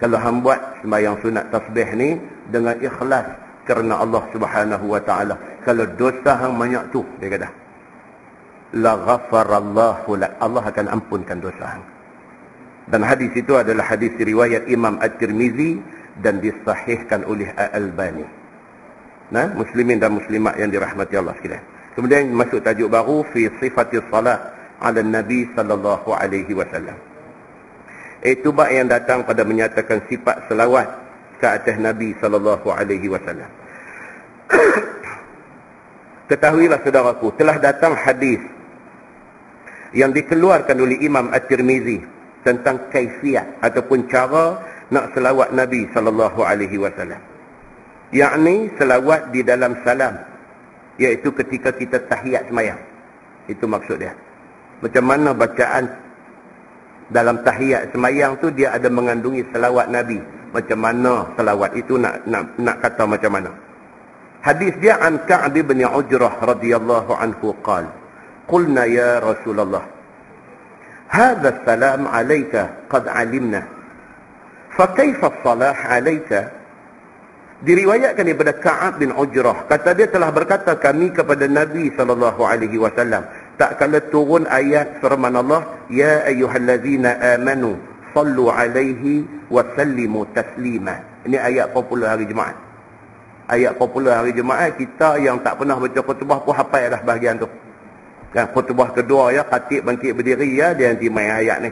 kalau hang buat sembahyang sunat tasbih ni dengan ikhlas kerana Allah Subhanahu wa taala, kalau dosa hang banyak tu, dia kata, la ghafarallahu lak, Allah akan ampunkan dosa hang. Dan hadis itu adalah hadis riwayat Imam At-Tirmizi dan disahihkan oleh Al-Albani. Nah, muslimin dan muslimat yang dirahmati Allah sekalian. Kemudian masuk tajuk baru, fi sifatis salat ala Nabi sallallahu alaihi wasallam. Itu bab yang datang pada menyatakan sifat selawat ke atas Nabi sallallahu alaihi wasallam. Ketahuilah saudaraku, telah datang hadis yang dikeluarkan oleh Imam At-Tirmizi tentang kaifiat ataupun cara nak selawat Nabi sallallahu alaihi wasallam. Yakni selawat di dalam salam, iaitu ketika kita tahiyat sembahyang. Itu maksud dia. Macam mana bacaan dalam tahiyat sembahyang tu dia ada mengandungi selawat Nabi. Macam mana selawat itu nak kata macam mana? Hadis dia an Ka'b bin Ujrah radhiyallahu anhu qala, qulna ya Rasulullah, hadha salam alayka qad alimna, fa kaifa as-salah alayka? Diriwayatkan daripada Ka'ab bin Ujrah, kata dia telah berkata kami kepada Nabi sallallahu alaihi wasallam, tak kala turun ayat firman Allah, ya ayyuhallazina amanu sallu alaihi wa sallimu taslima. Ini ayat popular hari Jumaat. Ayat popular hari Jumaat, kita yang tak pernah baca khutbah pun hafal dah bahagian tu. Kan khutbah kedua ya, khatib bangkit berdiri ya, dia nanti main ayat ni.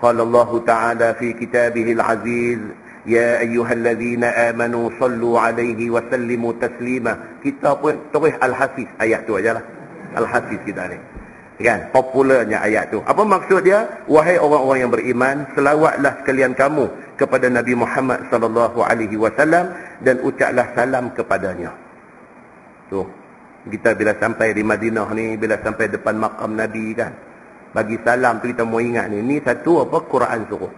Qala Allah Ta'ala fi kitabihil aziz, ya ayyuhallazina amanu sallu alaihi wa sallimu taslima. Kita pun terus Al-Hafiz ayat tu ajalah. Al-Hafiz kita ni. Kan? Popularnya ayat tu. Apa maksud dia? Wahai orang-orang yang beriman, selawatlah sekalian kamu kepada Nabi Muhammad sallallahu alaihi wasallam dan ucaplah salam kepadanya. Tu. Kita bila sampai di Madinah ni, bila sampai depan makam Nabi kan, bagi salam tu kita mau ingat ni. Ni satu apa Quran suruh.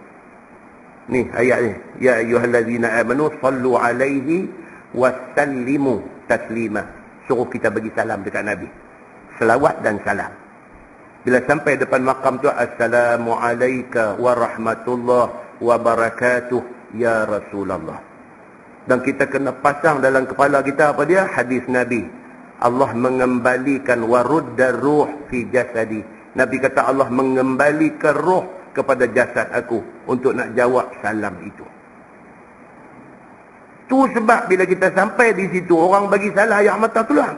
Ni ayat ni. Ya ayyuhallazina amanu sallu alaihi wasallimu taslima. Suruh kita bagi salam dekat Nabi. Selawat dan salam. Bila sampai depan makam tu, assalamu alayka wa rahmatullah wa barakatuh ya Rasulullah. Dan kita kena pasang dalam kepala kita apa dia? Hadis Nabi. Allah mengembalikan warudda ruh fi jasadi. Nabi kata Allah mengembalikan roh kepada jasad aku untuk nak jawab salam itu. Tu sebab bila kita sampai di situ, orang bagi salam air mata keluar.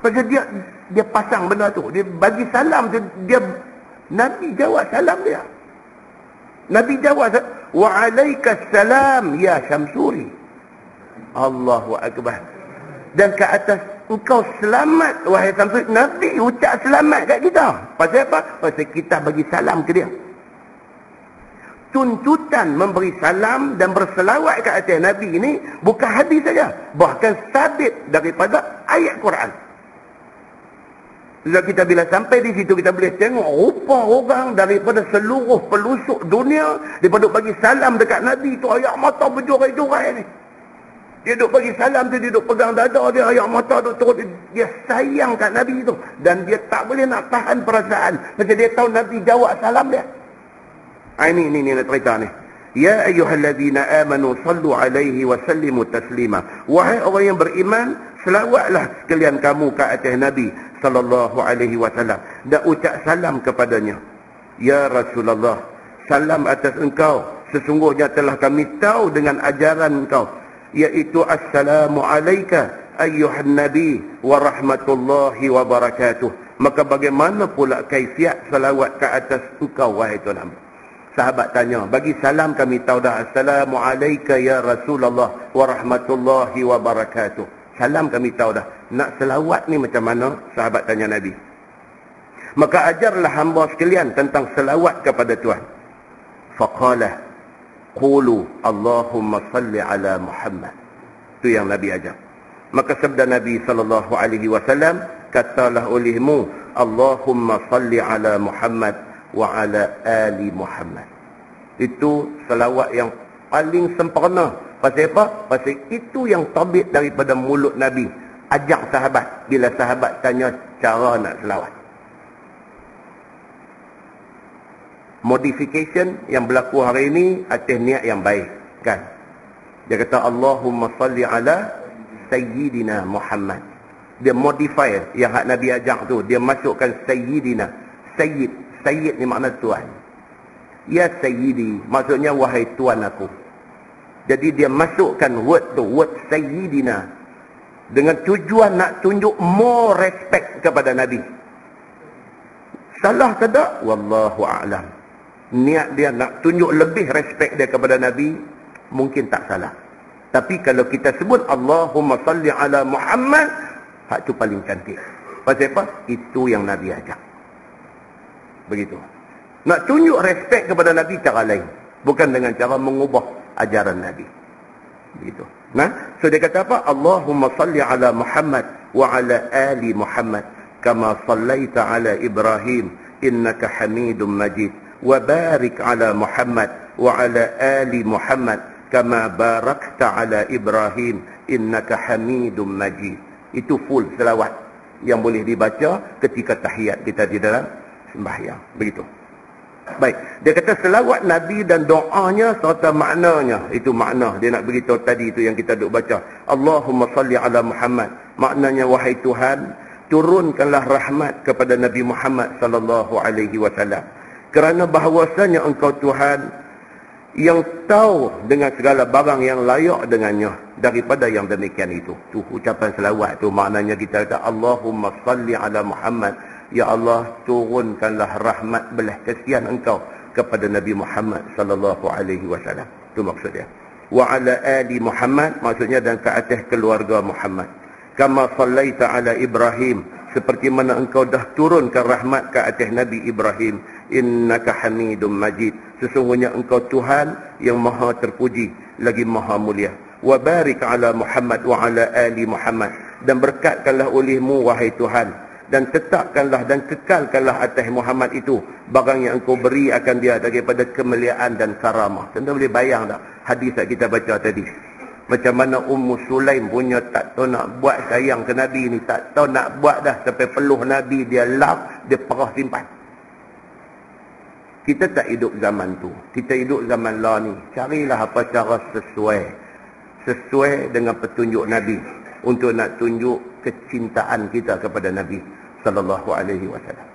Pasal dia pasang benda tu. Dia bagi salam tu, Nabi jawab salam dia. Nabi jawab, wa alaikassalam ya Syamsuri. Allahu Akbar. Dan ke atas engkau selamat wahai Syamsuri. Nabi ucap selamat kat kita. Pasal apa? Pasal kita bagi salam ke dia. Tuntutan memberi salam dan berselawat ke atas Nabi ini bukan hadis saja, bahkan sabit daripada ayat Quran. Kita bila sampai di situ, kita boleh tengok rupa orang daripada seluruh pelusuk dunia, daripada bagi salam dekat Nabi tu, air mata berjurai-jurai ni. Dia duk bagi salam tu, dia duk pegang dada dia, air mata duk turun. Dia sayang kat Nabi tu. Dan dia tak boleh nak tahan perasaan. Macam dia tahu Nabi jawab salam dia. Ini nak cerita ni. Ya ayyuhallazina amanu sallu alaihi wa sallimu taslima. Wahai orang yang beriman, selawatlah sekalian kamu ke atas Nabi sallallahu alaihi wasallam dan ucap salam kepadanya. Ya Rasulullah, salam atas engkau. Sesungguhnya telah kami tahu dengan ajaran engkau, iaitu assalamu alayka ayyuhan nabi wa rahmatullahi wa barakatuh. Maka bagaimana pula kaifiat salawat ke atas engkau wahai Tuhan? Sahabat tanya, bagi salam kami tahu dah, assalamu alayka ya Rasulullah wa rahmatullahi wa barakatuh. Salam kami tahu dah. Nak selawat ni macam mana? Sahabat tanya Nabi. Maka ajarlah hamba sekalian tentang selawat kepada Tuhan. Faqala qulu Allahumma salli ala Muhammad. Itu yang Nabi ajar. Maka sabda Nabi sallallahu alaihi wasallam, katalah olehmu Allahumma salli ala Muhammad wa ala ali Muhammad. Itu selawat yang paling sempurna. Pasal apa? Pasal itu yang terbit daripada mulut Nabi. Ajak sahabat. Bila sahabat tanya cara nak selawat. Modification yang berlaku hari ini atas niat yang baik. Kan? Dia kata Allahumma salli ala Sayyidina Muhammad. Dia modify yang hak Nabi ajak tu. Dia masukkan Sayyidina. Sayyid. Sayyid ni makna Tuan. Ya Sayyidi. Maksudnya wahai Tuan aku. Jadi dia masukkan word tu, word Sayyidina, dengan tujuan nak tunjuk more respect kepada Nabi. Salah ke tak? Wallahu a'lam. Niat dia nak tunjuk lebih respect dia kepada Nabi, mungkin tak salah. Tapi kalau kita sebut Allahumma salli ala Muhammad, hak tu paling cantik. Pasal apa? Itu yang Nabi ajak. Begitu. Nak tunjuk respect kepada Nabi cara lain, bukan dengan cara mengubah ajaran Nabi. Begitu. Nah, so dia kata apa? Allahumma salli ala Muhammad wa ala ali Muhammad kama sallaita ala Ibrahim innaka Hamidum Majid wa barik ala Muhammad wa ala ali Muhammad kama barakta ala Ibrahim innaka Hamidum Majid. Itu full selawat yang boleh dibaca ketika tahiyat kita di dalam sembahyang. Begitu. Baik, dia kata selawat Nabi dan doanya serta maknanya. Itu makna dia nak beritahu tadi itu yang kita duk baca. Allahumma salli ala Muhammad. Maknanya wahai Tuhan, turunkanlah rahmat kepada Nabi Muhammad sallallahu alaihi wasallam. Kerana bahawasanya engkau Tuhan yang tahu dengan segala barang yang layak dengannya daripada yang demikian itu. Tu ucapan selawat tu maknanya kita kata Allahumma salli ala Muhammad. Ya Allah, turunkanlah rahmat belas kasihan engkau kepada Nabi Muhammad sallallahu alaihi wasallam. Itu maksud dia. Wa ala ali Muhammad, maksudnya dan ke atas keluarga Muhammad. Kama sallaita ala Ibrahim, seperti mana engkau dah turunkan rahmat ke atas Nabi Ibrahim. Innaka Hamidum Majid, sesungguhnya engkau Tuhan yang maha terpuji lagi maha mulia. Wa barik ala Muhammad wa ala ali Muhammad, dan berkatkanlah olehmu wahai Tuhan, dan tetapkanlah dan kekalkanlah atas Muhammad itu barang yang engkau beri akan dia daripada kemuliaan dan karamah. Anda boleh bayang tak hadis yang kita baca tadi? Macam mana Ummu Sulaim punya tak tahu nak buat sayang ke Nabi ni, tak tahu nak buat dah sampai peluh Nabi, dia lap, dia perah simpan. Kita tak hidup zaman tu. Kita hidup zaman lah ni. Carilah apa cara sesuai dengan petunjuk Nabi untuk nak tunjuk kecintaan kita kepada Nabi sallallahu alaihi wasallam.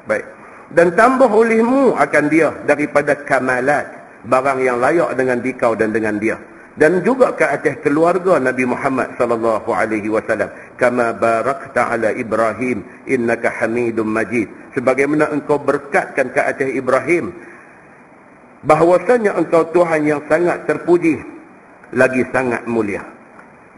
Baik. Dan tambah olehmu akan dia daripada kamalat barang yang layak dengan dikau dan dengan dia, dan juga ke atas keluarga Nabi Muhammad sallallahu alaihi wasallam, kama barakta ala Ibrahim innaka Hamidum Majid, sebagaimana engkau berkatkan ke atas Ibrahim bahwasanya engkau Tuhan yang sangat terpuji lagi sangat mulia.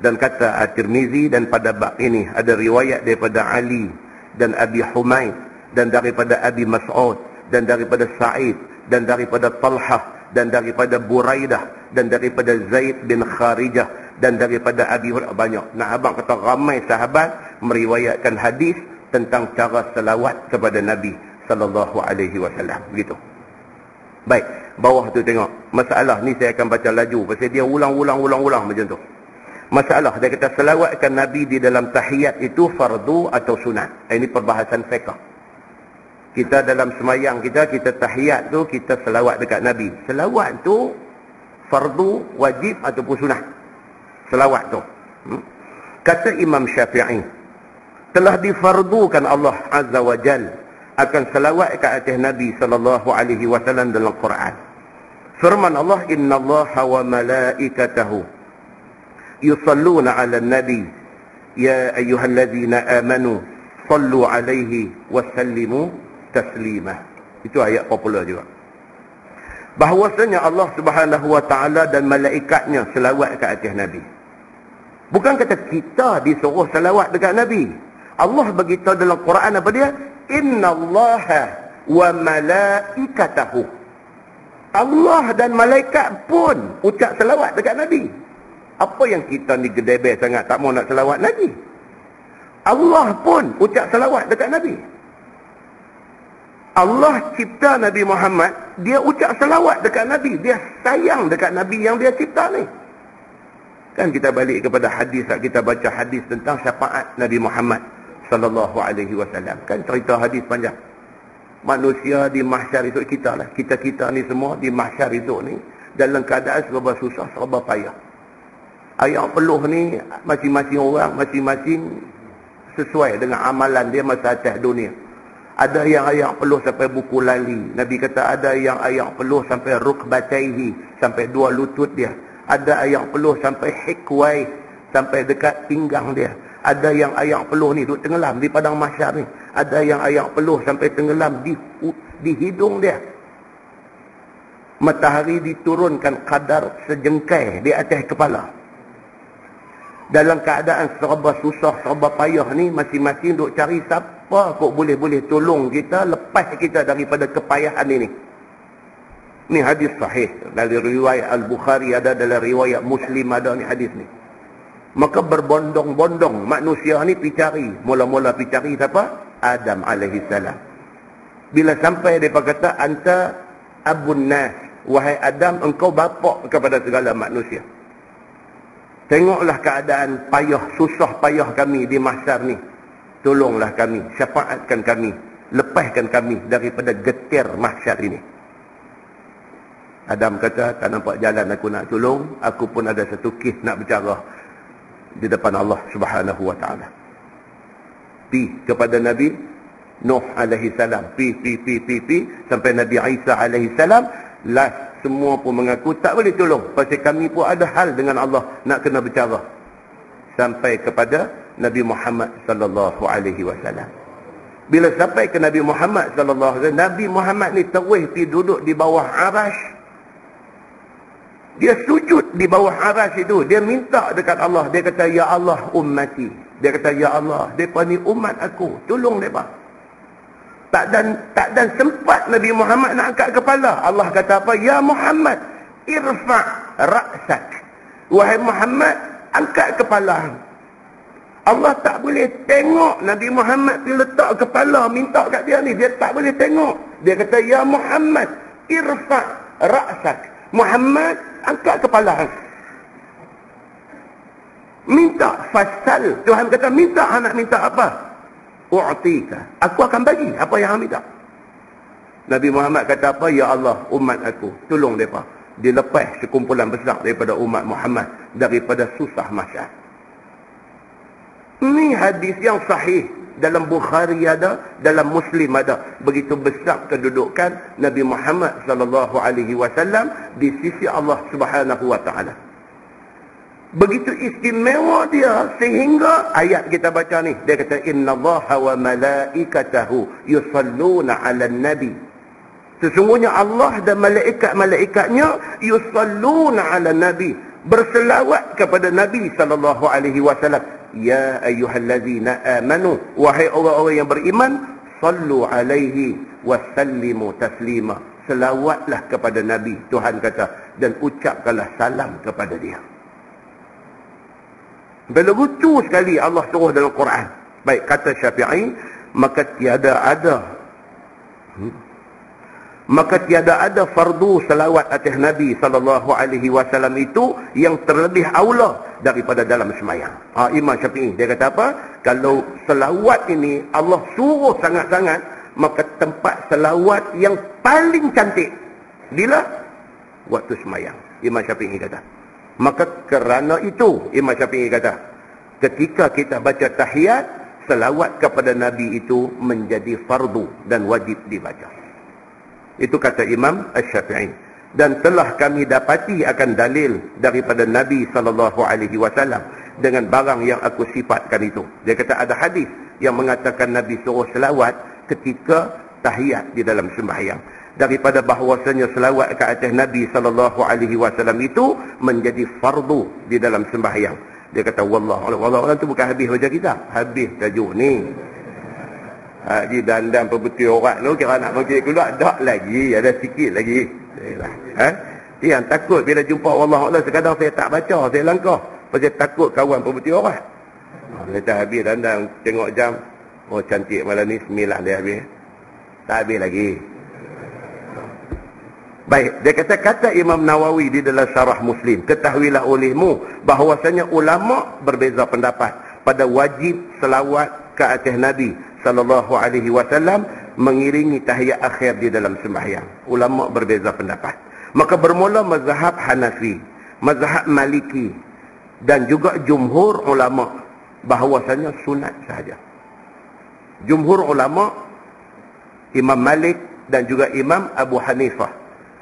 Dan kata At-Tirmizi, dan pada bab ini ada riwayat daripada Ali dan Abi Humaid, dan daripada Abi Mas'ud, dan daripada Sa'id, dan daripada Talhah, dan daripada Buraidah, dan daripada Zaid bin Kharijah, dan daripada Abi Hurairah. Banyak. Nah, abang kata ramai sahabat meriwayatkan hadis tentang cara selawat kepada Nabi sallallahu alaihi wasallam. Begitu. Baik, bawah tu tengok. Masalah ni saya akan baca laju pasal dia ulang macam tu. Masalah dia kata selawatkan Nabi di dalam tahiyat itu fardu atau sunat. Ini perbahasan fiqh. Kita dalam semayang kita tahiyat tu kita selawat dekat Nabi. Selawat tu fardu, wajib ataupun sunat. Selawat tu. Kata Imam Syafi'i, telah difardukan Allah Azza wa Jal akan selawat ke atas Nabi sallallahu alaihi wasallam dalam Quran. Firman Allah, innallaha wa malaikatahu yusalluna 'alan nabi ya ayyuhalladzina amanu sallu 'alaihi wa sallimu taslima. Itu ayat popular juga. Bahwasanya Allah Subhanahu wa taala dan malaikatnya selawat ke atas Nabi. Bukan kata kita disuruh selawat dekat Nabi. Allah beritahu dalam Quran apa dia? Innallaha wa malaikatahu. Allah dan malaikat pun ucap selawat dekat Nabi. Apa yang kita ni gedebel sangat tak mau nak selawat Nabi? Allah pun ucap selawat dekat Nabi. Allah cipta Nabi Muhammad, dia ucap selawat dekat Nabi. Dia sayang dekat Nabi yang dia cipta ni. Kan kita balik kepada hadis, kita baca hadis tentang syafaat Nabi Muhammad sallallahu alaihi wasallam. Kan cerita hadis panjang. Manusia di mahsyar itu kita lah. Kita ni semua di mahsyar itu ni dalam keadaan serba susah, serba payah. Ayat peluh ni masing-masing orang, masing-masing sesuai dengan amalan dia masa atas dunia. Ada yang ayat peluh sampai buku lali. Nabi kata ada yang ayat peluh sampai rukbataihi, sampai dua lutut dia. Ada ayat peluh sampai hikwai, sampai dekat pinggang dia. Ada yang ayat peluh ni duduk tenggelam di padang mahsyar ni. Ada yang ayat peluh sampai tenggelam di hidung dia. Matahari diturunkan kadar sejengkai di atas kepala. Dalam keadaan serba susah, serba payah ni, masing-masing duk cari siapa kok boleh tolong kita, lepas kita daripada kepayahan ini. Ni hadis sahih. Dari riwayat Al-Bukhari ada, dalam riwayat Muslim ada ni hadis ni. Maka berbondong-bondong manusia ni pergi cari. Mula-mula pergi cari siapa? Adam alaihi salam. Bila sampai mereka kata, anta abun nas. Wahai Adam, engkau bapa kepada segala manusia. Tengoklah keadaan payah, susah payah kami di mahsyar ni. Tolonglah kami, syafaatkan kami, lepaskan kami daripada getir mahsyar ini. Adam kata, tak nampak jalan aku nak tolong, aku pun ada satu kes nak bercara di depan Allah Subhanahu wa taala. Pi kepada Nabi Nuh alaihi salam, pi sampai Nabi Isa alaihi salam, last semua pun mengaku tak boleh tolong. Pasal kami pun ada hal dengan Allah nak kena bercara. Sampai kepada Nabi Muhammad sallallahu alaihi wasallam. Bila sampai ke Nabi Muhammad sallallahu alaihi wasallam, Nabi Muhammad ni terus pergi duduk di bawah arasy. Dia sujud di bawah arasy itu. Dia minta dekat Allah. Dia kata, ya Allah ummati. Dia kata, ya Allah, mereka ni umat aku. Tolong mereka. Tak dan sempat Nabi Muhammad nak angkat kepala. Allah kata apa? Ya Muhammad, irfa' ra'sak. Wahai Muhammad, angkat kepala. Allah tak boleh tengok Nabi Muhammad pergi letak kepala minta kat dia ni. Dia tak boleh tengok. Dia kata, ya Muhammad, irfa' ra'sak. Muhammad, angkat kepala. Minta, fasal. Tuhan kata, minta, anak minta apa? U'tika. Aku akan bagi apa yang hang minta. Nabi Muhammad kata apa? Ya Allah, umat aku, tolong mereka. Dia lepas sekumpulan besar daripada umat Muhammad daripada susah masyarakat. Ini hadis yang sahih. Dalam Bukhari ada, dalam Muslim ada. Begitu besar kedudukan Nabi Muhammad sallallahu alaihi wasallam di sisi Allah Subhanahu wa taala. Begitu istimewa dia sehingga ayat kita baca ni, dia kata innallaha wa malaikatahu yusalluna 'alan nabi. Sesungguhnya Allah dan malaikat-malaikatnya yusalluna 'alan nabi, berselawat kepada Nabi sallallahu alaihi wasallam. Ya ayyuhallazina amanu, wahai orang-orang yang beriman, sallu alaihi wasallimu taslima. Selawatlah kepada Nabi, Tuhan kata, dan ucapkanlah salam kepada dia. Bila lucu sekali Allah suruh dalam Quran. Baik, kata Syafi'i, maka tiada ada fardu selawat atas Nabi sallallahu alaihi wasallam itu yang terlebih aula daripada dalam sembahyang. Imam Syafi'i dia kata apa? Kalau selawat ini Allah suruh sangat-sangat, maka tempat selawat yang paling cantik bila waktu sembahyang. Imam Syafi'i kata. Maka kerana itu Imam Syafi'i kata, ketika kita baca tahiyat, selawat kepada Nabi itu menjadi fardu dan wajib dibaca. Itu kata Imam Asy-Syafi'i. Dan telah kami dapati akan dalil daripada Nabi SAW dengan barang yang aku sifatkan itu. Dia kata ada hadis yang mengatakan Nabi suruh selawat ketika tahiyat di dalam sembahyang. Daripada bahawasanya selawat ke atas Nabi SAW itu menjadi fardu di dalam sembahyang. Dia kata wallah tu bukan habis baca kita. Habis tajuk ni. Haji dandan perbetul orang tu kira nak pergi keluar tak lagi, ada sikit lagi. Yang takut bila jumpa Allah sekadar saya tak baca, saya langkah pasal takut kawan perbetul orang. Kita habis dandan tengok jam, oh cantik malam ni 9 dia habis. Tak habis lagi. Baik, dia kata Imam Nawawi di dalam Syarah Muslim, ketahuilah olehmu bahawasanya ulama berbeza pendapat pada wajib selawat ke atas Nabi sallallahu alaihi wasallam mengiringi tahiyat akhir di dalam sembahyang. Ulama berbeza pendapat. Maka bermula mazhab Hanafi, mazhab Maliki dan juga jumhur ulama bahawasanya sunat sahaja. Jumhur ulama, Imam Malik dan juga Imam Abu Hanifah,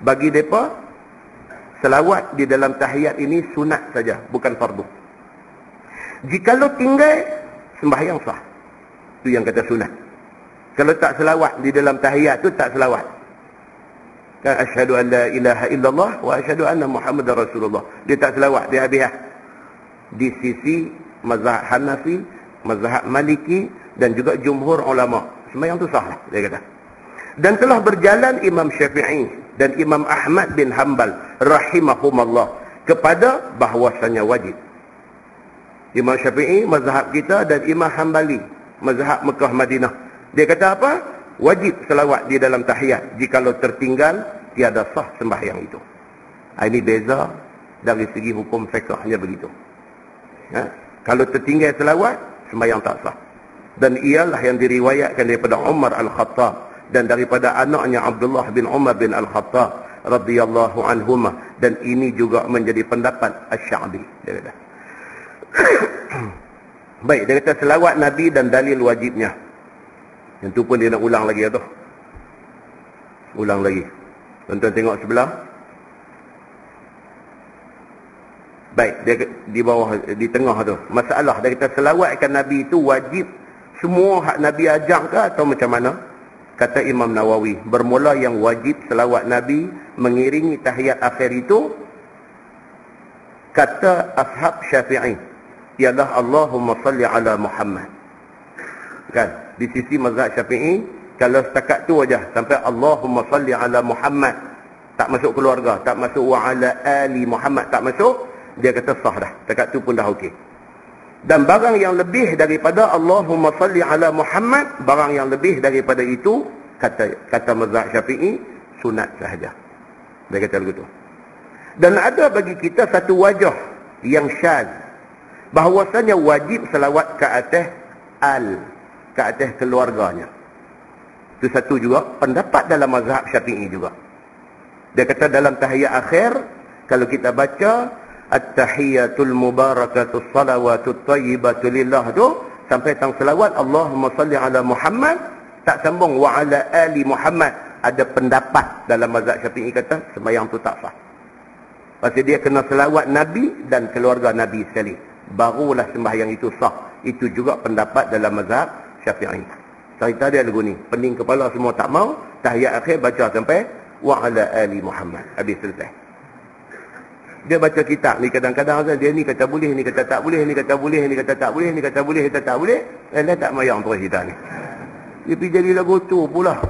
bagi mereka selawat di dalam tahiyat ini sunat saja, bukan fardu. Jikalau tinggal sembahyang sah. Itu yang kata sunat. Kalau tak selawat di dalam tahiyat tu tak selawat. Kan asyhadu an la ilaha illallah wa asyhadu anna Muhammadar Rasulullah. Dia tak selawat, dia habis. Di sisi mazhab Hanafi, mazhab Maliki dan juga jumhur ulama, sembahyang tu sah, dia kata. Dan telah berjalan Imam Syafi'i dan Imam Ahmad bin Hanbal rahimahumallah kepada bahawasanya wajib. Imam Syafi'i mazhab kita dan Imam Hanbali mazhab Mekah Madinah, dia kata apa? Wajib selawat di dalam tahiyat. Jikalau tertinggal, tiada sah sembahyang itu. Ini beza dari segi hukum fiqhnya begitu. Kalau tertinggal selawat, sembahyang tak sah. Dan ialah yang diriwayatkan daripada Umar Al-Khattab dan daripada anaknya Abdullah bin Umar bin Al-Khattab radhiyallahu anhuma, dan ini juga menjadi pendapat Asy-Sya'bi, dia kata. Baik, dia kata selawat Nabi dan dalil wajibnya. Yang tu pun dia nak ulang lagi tu. Ulang lagi. Tuan-tuan tengok sebelah. Baik, dia di bawah, di tengah tu. Masalah, dia kata selawatkan Nabi itu wajib semua hak Nabi ajar ke atau macam mana? Kata Imam Nawawi, bermula yang wajib selawat Nabi mengiringi tahiyat akhir itu, kata ashab Syafi'i, ialah Allahumma salli ala Muhammad. Kan? Di sisi mazhab Syafi'i, kalau setakat tu aja sampai Allahumma salli ala Muhammad, tak masuk keluarga, tak masuk wa ala ali Muhammad, tak masuk, dia kata sah dah. Setakat tu pun dah okey. Dan barang yang lebih daripada Allahumma salli ala Muhammad, barang yang lebih daripada itu, kata mazhab Syafi'i, sunat sahaja. Dia kata begitu. Dan ada bagi kita satu wajah yang syaz, bahawasanya wajib selawat ke atas ke atas keluarganya. Itu satu juga pendapat dalam mazhab Syafi'i juga. Dia kata dalam tahiyat akhir, kalau kita baca At-tahiyatul mubarakatus salawatut tayyibatu lillah tu, sampai tang selawat Allahumma salli ala Muhammad, tak sambung wa ala ali Muhammad. Ada pendapat dalam mazhab Syafi'i kata sembahyang tu tak sah. Pasal dia kena selawat Nabi dan keluarga Nabi sekali, barulah sembahyang itu sah. Itu juga pendapat dalam mazhab Syafi'i. Cerita dia lagu ni, pening kepala semua tak mau, tahiyat akhir baca sampai wa ala ali Muhammad, habis selesai. Dia baca kitab ni kadang-kadang dia ni kata boleh, ni kata tak boleh, ni kata boleh, ni kata tak boleh, ni kata boleh, ni kata tak boleh. Dia tak mayang terus kita ni. Dia pergi jadi lagu tu pula.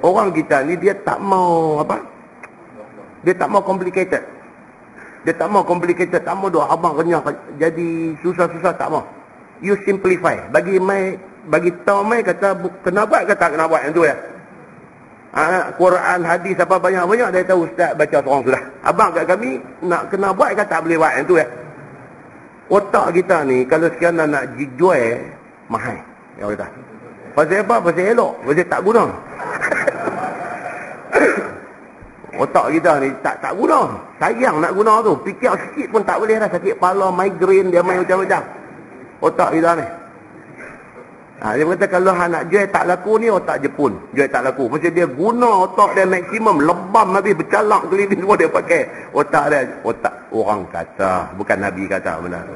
Orang kita ni dia tak mau apa? Dia tak mau complicated. Dia tak mau complicated, tak mau doa abang renyah jadi susah-susah, tak mau. You simplify. Bagi tahu mai kata kena buat ke tak kena buat yang tu ya. Quran, hadis apa banyak-banyak dia tahu ustaz baca seorang sudah. Abang kat kami nak kena buat ke tak boleh buat yang tu ya. Otak kita ni kalau sekian nak jual mahal. Ya kata. Pasal apa? Pasal elok, pasal tak guna. Otak kita ni tak guna. Sayang nak guna tu. Fikir sikit pun tak boleh dah, sakit kepala, migraine, dia main macam-macam. Otak kita ni. Dia kata kalau nak jual tak laku ni otak Jepun. Jual tak laku. Mesti dia guna otak dia maksimum. Lebam habis bercalak keliling semua dia pakai. Otak dia. Otak orang kata. Bukan Nabi kata benar.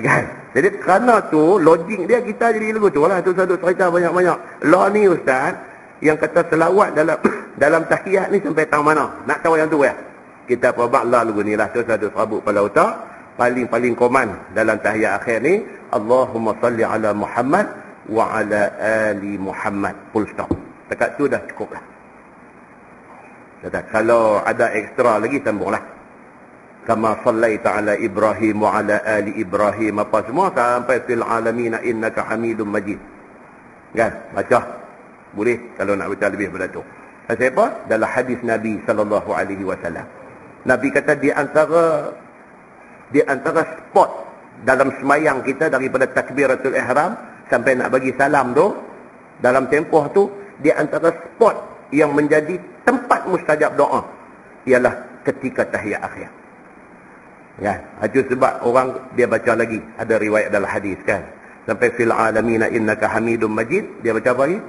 Kan? Jadi kerana tu logik dia kita jadi lagu tu lah. Tu satu cerita banyak-banyak. Lah ni ustaz yang kata selawat dalam tahiyat ni sampai tang mana? Nak tahu yang tu ya? Kita perbak lah lagu ni lah. Tu satu serabut pada otak. Paling koman dalam tahiyat akhir ni. Allahumma salli ala Muhammad wa ala ali Muhammad, full stop. Dekat tu dah cukup lah. Kalau ada ekstra lagi sambunglah. Kama sallaita ala Ibrahim wa ala ali Ibrahim, apa semua sampai fil alamin innaka Hamidum Majid. Kan? Baca. Boleh kalau nak baca lebih daripada tu. Pasal apa? Dalam hadis Nabi sallallahu alaihi wasallam. Nabi kata di antara spot dalam semayang kita daripada takbiratul ihram sampai nak bagi salam tu, dalam tempoh tu, di antara spot yang menjadi tempat mustajab doa ialah ketika tahiyat akhir. Ya, itu sebab orang dia baca lagi, ada riwayat dalam hadis kan. Sampai fil alamin innaka Hamidum Majid, dia baca apa lagi?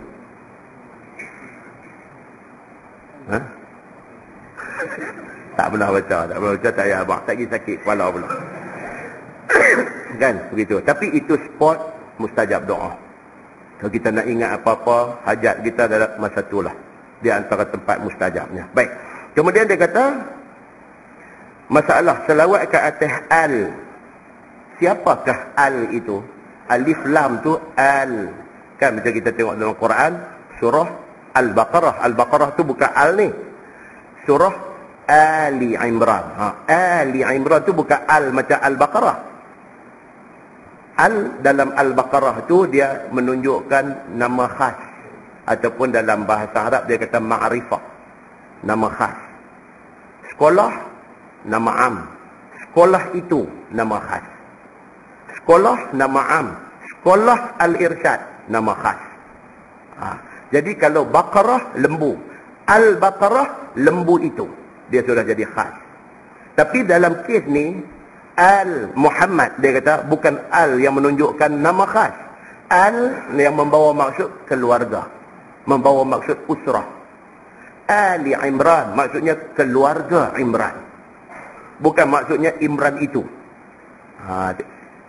Tak pernah baca, tak payah abang, tak pergi sakit kepala pula. Kan, begitu. Tapi itu spot mustajab doa. Kalau kita nak ingat apa-apa hajat kita dalam masa itulah, di antara tempat mustajabnya. Baik. Kemudian dia kata masalah selawat ke atas al. Siapakah al itu? Alif lam tu al. Kan macam kita tengok dalam Quran surah Al-Baqarah. Al-Baqarah tu bukan al ni. Surah Ali Imran. Ali Imran tu bukan al macam Al-Baqarah. Al dalam Al-Baqarah tu dia menunjukkan nama khas, ataupun dalam bahasa Arab dia kata ma'rifah, nama khas. Sekolah nama am, sekolah itu nama khas. Sekolah nama am, sekolah Al-Irsyad nama khas. Jadi kalau Baqarah lembu, Al-Baqarah lembu itu dia sudah jadi khas. Tapi dalam kes ni Al Muhammad, dia kata bukan al yang menunjukkan nama khas. Al yang membawa maksud keluarga, membawa maksud usrah. Ali Imran maksudnya keluarga Imran, bukan maksudnya Imran itu.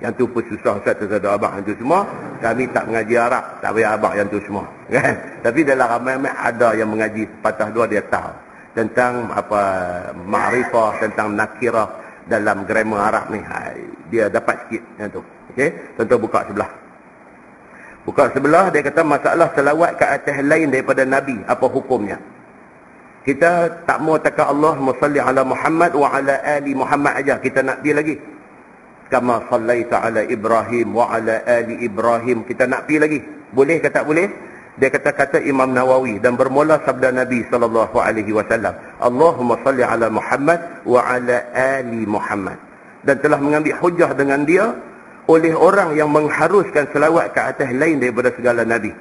Yang tu pun susah Ustaz, tersadar abang yang tu semua. Kami tak mengaji Arab, tak payah abang yang tu semua kan? Tapi dalam ramai-ramai ada yang mengaji patah dua, dia tahu tentang apa ma'rifah, tentang nakirah dalam grammar Arab ni. Dia dapat sikit yang tu. Okey, contoh buka sebelah. Buka sebelah dia kata masalah selawat ke atas lain daripada Nabi, apa hukumnya? Kita tak mau cakap Allahumma salli ala Muhammad wa ala ali Muhammad aja, kita nak dia lagi. kama sallaita ala Ibrahim wa ala ali Ibrahim. Kita nak pergi lagi. Boleh ke tak boleh? Dia kata Imam Nawawi, dan bermula sabda Nabi sallallahu alaihi wasallam, Allahumma salli ala Muhammad wa ala ali Muhammad. Dan telah mengambil hujah dengan dia oleh orang yang mengharuskan selawat ke atas lain daripada segala nabi.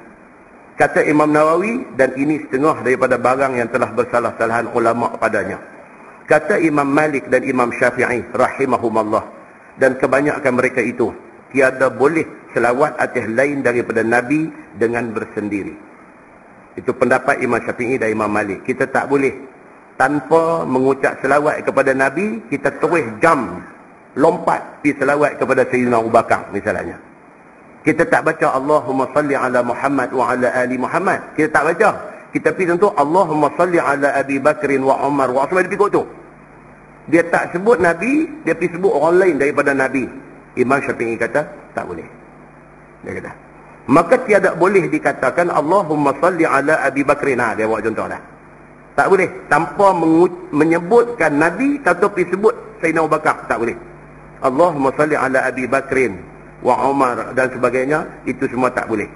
Kata Imam Nawawi, dan ini setengah daripada barang yang telah bersalah-salahan ulama padanya. Kata Imam Malik dan Imam Syafi'i rahimahumallah, dan kebanyakan mereka itu, tiada boleh selawat atas lain daripada Nabi dengan bersendiri. Itu pendapat Imam Syafi'i dan Imam Malik. Kita tak boleh tanpa mengucap selawat kepada Nabi, kita terus jam, lompat pergi selawat kepada Sayyidina Abu Bakar misalnya. Kita tak baca Allahumma salli ala Muhammad wa ala ali Muhammad. Kita tak baca. Kita pergi tentu Allahumma salli ala Abi Bakrin wa Umar wa Uthman. Dia pergi tu. Dia tak sebut Nabi, dia pergi sebut orang lain daripada Nabi. Imam Syafi'i kata tak boleh. Dia kata, maka tiada boleh dikatakan Allahumma salli ala Abi Bakrin. Dia buat contoh dah. Tak boleh tanpa menyebutkan Nabi atau pergi sebut Sayyidina Abu Bakar. Tak boleh. Allahumma salli ala Abi Bakrin wa Umar dan sebagainya, itu semua tak boleh.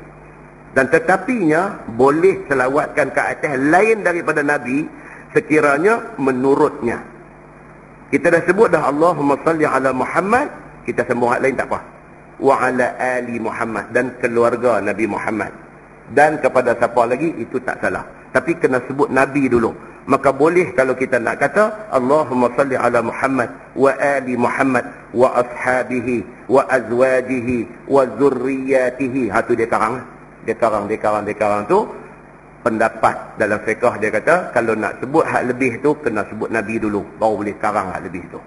Dan tetapinya boleh selawatkan ke atas lain daripada Nabi sekiranya menurutnya. Kita dah sebut dah Allahumma salli ala Muhammad, kita sambung hak lain tak apa. Wa ala ali Muhammad, dan keluarga Nabi Muhammad. Dan kepada siapa lagi, itu tak salah. Tapi kena sebut Nabi dulu. Maka boleh kalau kita nak kata Allahumma salli ala Muhammad wa ali Muhammad wa ashabihi wa azwajihi wa zurriyatihi. Tu dia karang. Dia karang tu pendapat dalam fiqh. Dia kata kalau nak sebut hak lebih tu kena sebut Nabi dulu, baru boleh karang hak lebih tu.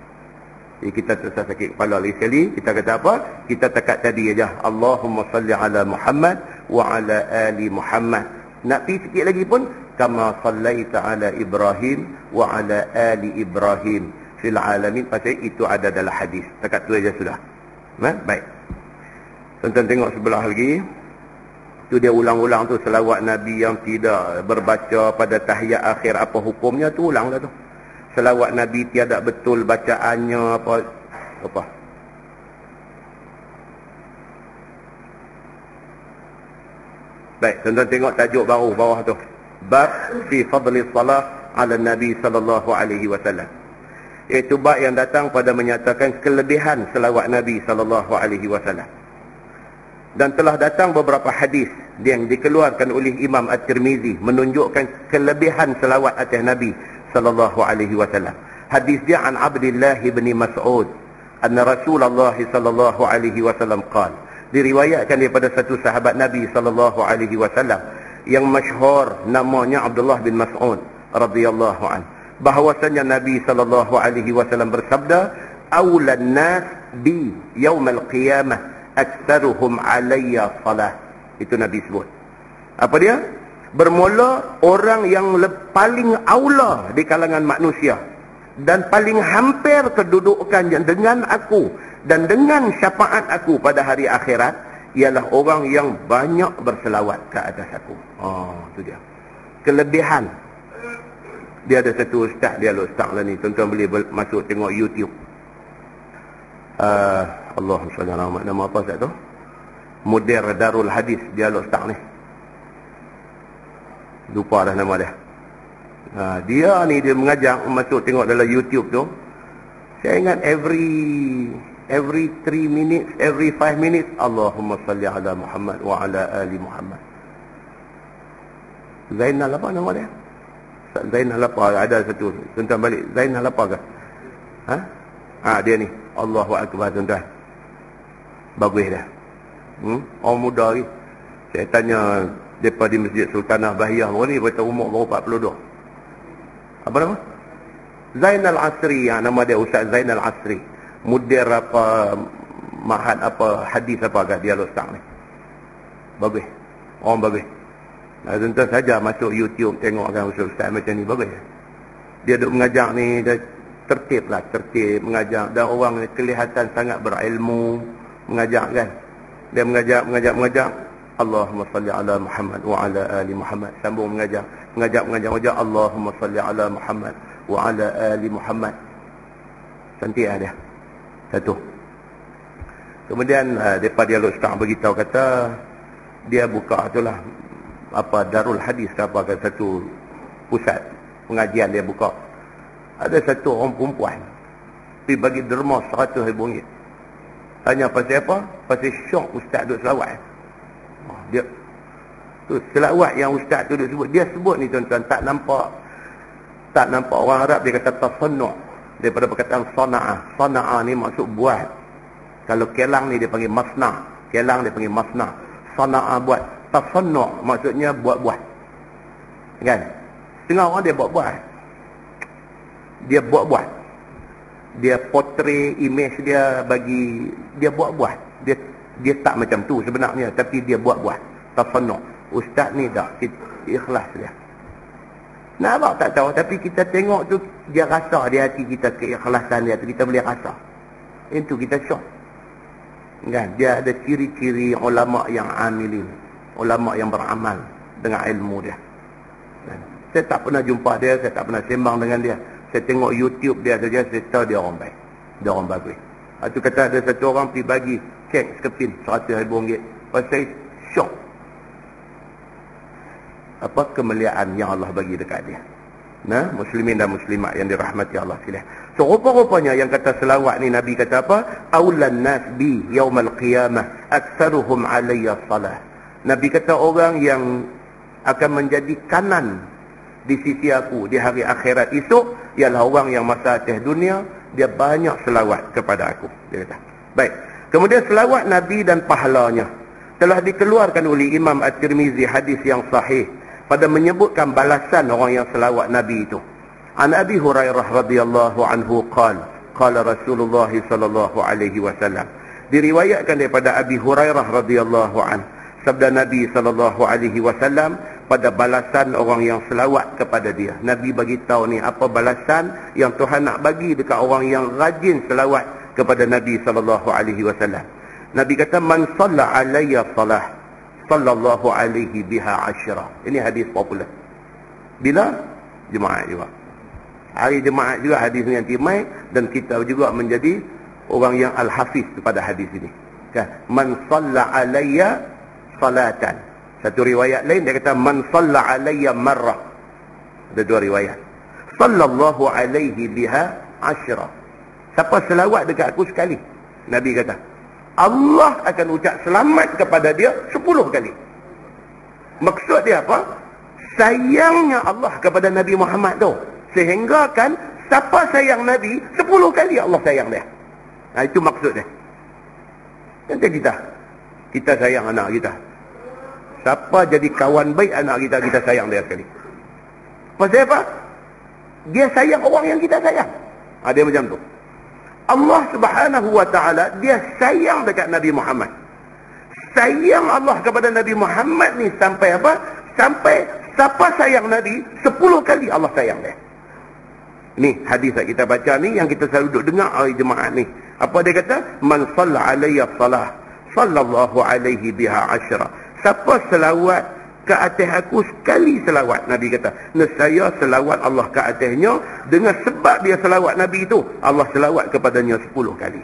Jadi kita terasa sakit kepala lagi sekali. Kita kata apa? Kita tekat tadi aja, Allahumma salli ala Muhammad wa ala ali Muhammad. Nak pergi sikit lagi pun, kama sallaita ala Ibrahim wa ala ali Ibrahim fil alamin. Pasal itu ada dalam hadis. Tekat tu aja sudah. Baik. Tonton tengok sebelah lagi. Tu dia ulang-ulang tu selawat Nabi yang tidak berbaca pada tahiyat akhir, apa hukumnya tu, ulang dah tu. Selawat Nabi tiada betul bacaannya apa. Baik, tuan-tuan tengok tajuk baru bawah tu. Bab fi fadli salah ala Nabi sallallahu alaihi wasallam. Iaitu bab yang datang pada menyatakan kelebihan selawat Nabi sallallahu alaihi wasallam. Dan telah datang beberapa hadis yang dikeluarkan oleh Imam At-Tirmizi menunjukkan kelebihan selawat atas Nabi sallallahu alaihi wasallam. Hadis dia an Abdullah bin Mas'ud anna Rasulullah sallallahu alaihi wasallam qala, diriwayatkan daripada satu sahabat Nabi sallallahu alaihi wasallam yang masyhur namanya Abdullah bin Mas'ud radhiyallahu an, bahwasanya Nabi sallallahu alaihi wasallam bersabda, aulan nas bi yaumil qiyamah aktsaruhum alayya salah. Itu Nabi sebut. Apa dia? Bermula orang yang paling aula di kalangan manusia dan paling hampir kedudukannya dengan aku dan dengan syafaat aku pada hari akhirat ialah orang yang banyak berselawat ke atas aku. Itu dia. Kelebihan. Dia ada satu ustaz, dia ustaz lah ni. Tuan-tuan boleh masuk tengok YouTube. Allahumma salli ala Muhammad. Nama apa ustaz tu? Mudir Darul Hadis. Dia ustaz ni. Lupa dah nama dia. Dia ni dia mengajar, masuk tengok dalam YouTube tu. Saya ingat every 3 minutes, every 5 minutes, Allahumma salli ala Muhammad wa ala ali Muhammad. Zainal apa nama dia? Zainal apa? Ada satu. Tuan-tuan balik. Zainal apa ke? Dia ni. Allahu Akbar, tuan-tuan. Bagus dah. Orang muda lagi. Saya tanya depa di Masjid Sultanah Bahiyah ni, berita umur baru 42. Apa nama? Zainal Asri. Nama dia Ustaz Zainal Asri. Mudir apa, mahad apa, hadis apa agak dia ustaz ni. Bagus. Orang bagus. Tuan-tuan saja masuk YouTube tengok kan ustaz macam ni, bagus. Dia duk mengajar ni, dia tertib mengajar. Dan orang ni kelihatan sangat berilmu mengajar kan. Dia mengajar. Allahumma salli ala Muhammad wa ala ali Muhammad. Sambung mengajar. Allahumma salli ala Muhammad wa ala ali Muhammad. Cantik lah dia. Satu. Kemudian depa dialog ustaz beritahu kata dia buka itulah apa Darul Hadis ke apa ke satu pusat pengajian dia buka. Ada satu orang perempuan pergi bagi derma 100 ribu ringgit. Tanya pasal apa? Pasal syok ustaz duduk selawat. Dia tu selawat yang ustaz tu duduk sebut. Dia sebut ni tuan-tuan tak nampak orang Arab dia kata tasannu' daripada perkataan sana'a. Sana'a ni maksud buat. Kalau kelang ni dia panggil masna'. Kelang dia panggil masna'. Sana'a buat. Tasannu' maksudnya buat-buat. Kan? Setengah orang dia buat-buat. Dia buat-buat. Dia portray image dia bagi dia buat-buat. Dia tak macam tu sebenarnya tapi dia buat-buat. Tasannu'. Ustaz ni dah ikhlas dia. Nampak tak tahu tapi kita tengok tu dia rasa di hati kita keikhlasan dia tu kita boleh rasa. Itu kita syok. Kan? Dia ada ciri-ciri ulama yang amilin, ulama yang beramal dengan ilmu dia. Kan? Saya tak pernah jumpa dia, saya tak pernah sembang dengan dia. Saya tengok YouTube dia saja, saya tahu dia orang baik. Dia orang bagus. Itu kata ada satu orang pergi bagi cek sekepin 100 ribu ringgit. Pasal syok. Apa kemuliaan yang Allah bagi dekat dia. Nah, muslimin dan muslimat yang dirahmati Allah sekalian. So rupa-rupanya yang kata selawat ni Nabi kata apa? Aulan nas bi yaumal qiyamah aktsaruhum alayya salah. Nabi kata orang yang akan menjadi kanan di sisi aku di hari akhirat esok ialah orang yang masa atas dunia dia banyak selawat kepada aku. Dia kata. Baik. Kemudian selawat Nabi dan pahalanya telah dikeluarkan oleh Imam At-Tirmizi hadis yang sahih pada menyebutkan balasan orang yang selawat Nabi itu. An Abi Hurairah radhiyallahu anhu qala Rasulullah sallallahu alaihi wasallam. Diriwayatkan daripada Abi Hurairah radhiyallahu an, sabda Nabi sallallahu alaihi wasallam pada balasan orang yang selawat kepada dia. Nabi bagi tahu ni apa balasan yang Tuhan nak bagi dekat orang yang rajin selawat kepada Nabi sallallahu alaihi wasallam. Nabi kata man shalla alayya salah sallallahu alaihi biha asyra. Ini hadis popular. Bila? Jumaat juga. Hari Jumaat juga hadis ni yang timai dan kita juga menjadi orang yang al-hafiz kepada hadis ini. Kan? Man shalla alayya salatan. Satu riwayat lain dia kata man shalla alayya marrah. Ada dua riwayat. Sallallahu alaihi biha asyra. Siapa selawat dekat aku sekali, Nabi kata Allah akan ucap selamat kepada dia 10 kali. Maksud dia apa? Sayangnya Allah kepada Nabi Muhammad tu. Sehingga kan siapa sayang Nabi 10 kali Allah sayang dia. Nah, itu maksud dia. Nanti kita sayang anak kita. Siapa jadi kawan baik anak kita, kita sayang dia sekali. Pasal apa? Dia sayang orang yang kita sayang. Dia macam tu. Allah subhanahu wa ta'ala dia sayang dekat Nabi Muhammad. Sayang Allah kepada Nabi Muhammad ni sampai apa? Sampai siapa sayang Nabi 10 kali Allah sayang dia. Ni hadis yang kita baca ni yang kita selalu duduk dengar hari Jumaat ni. Apa dia kata? Man shalla alayya salah sallallahu alaihi biha asyra. Siapa selawat ke atas aku sekali selawat, Nabi kata, nescaya selawat Allah ke atasnya dengan sebab dia selawat Nabi itu Allah selawat kepadanya 10 kali.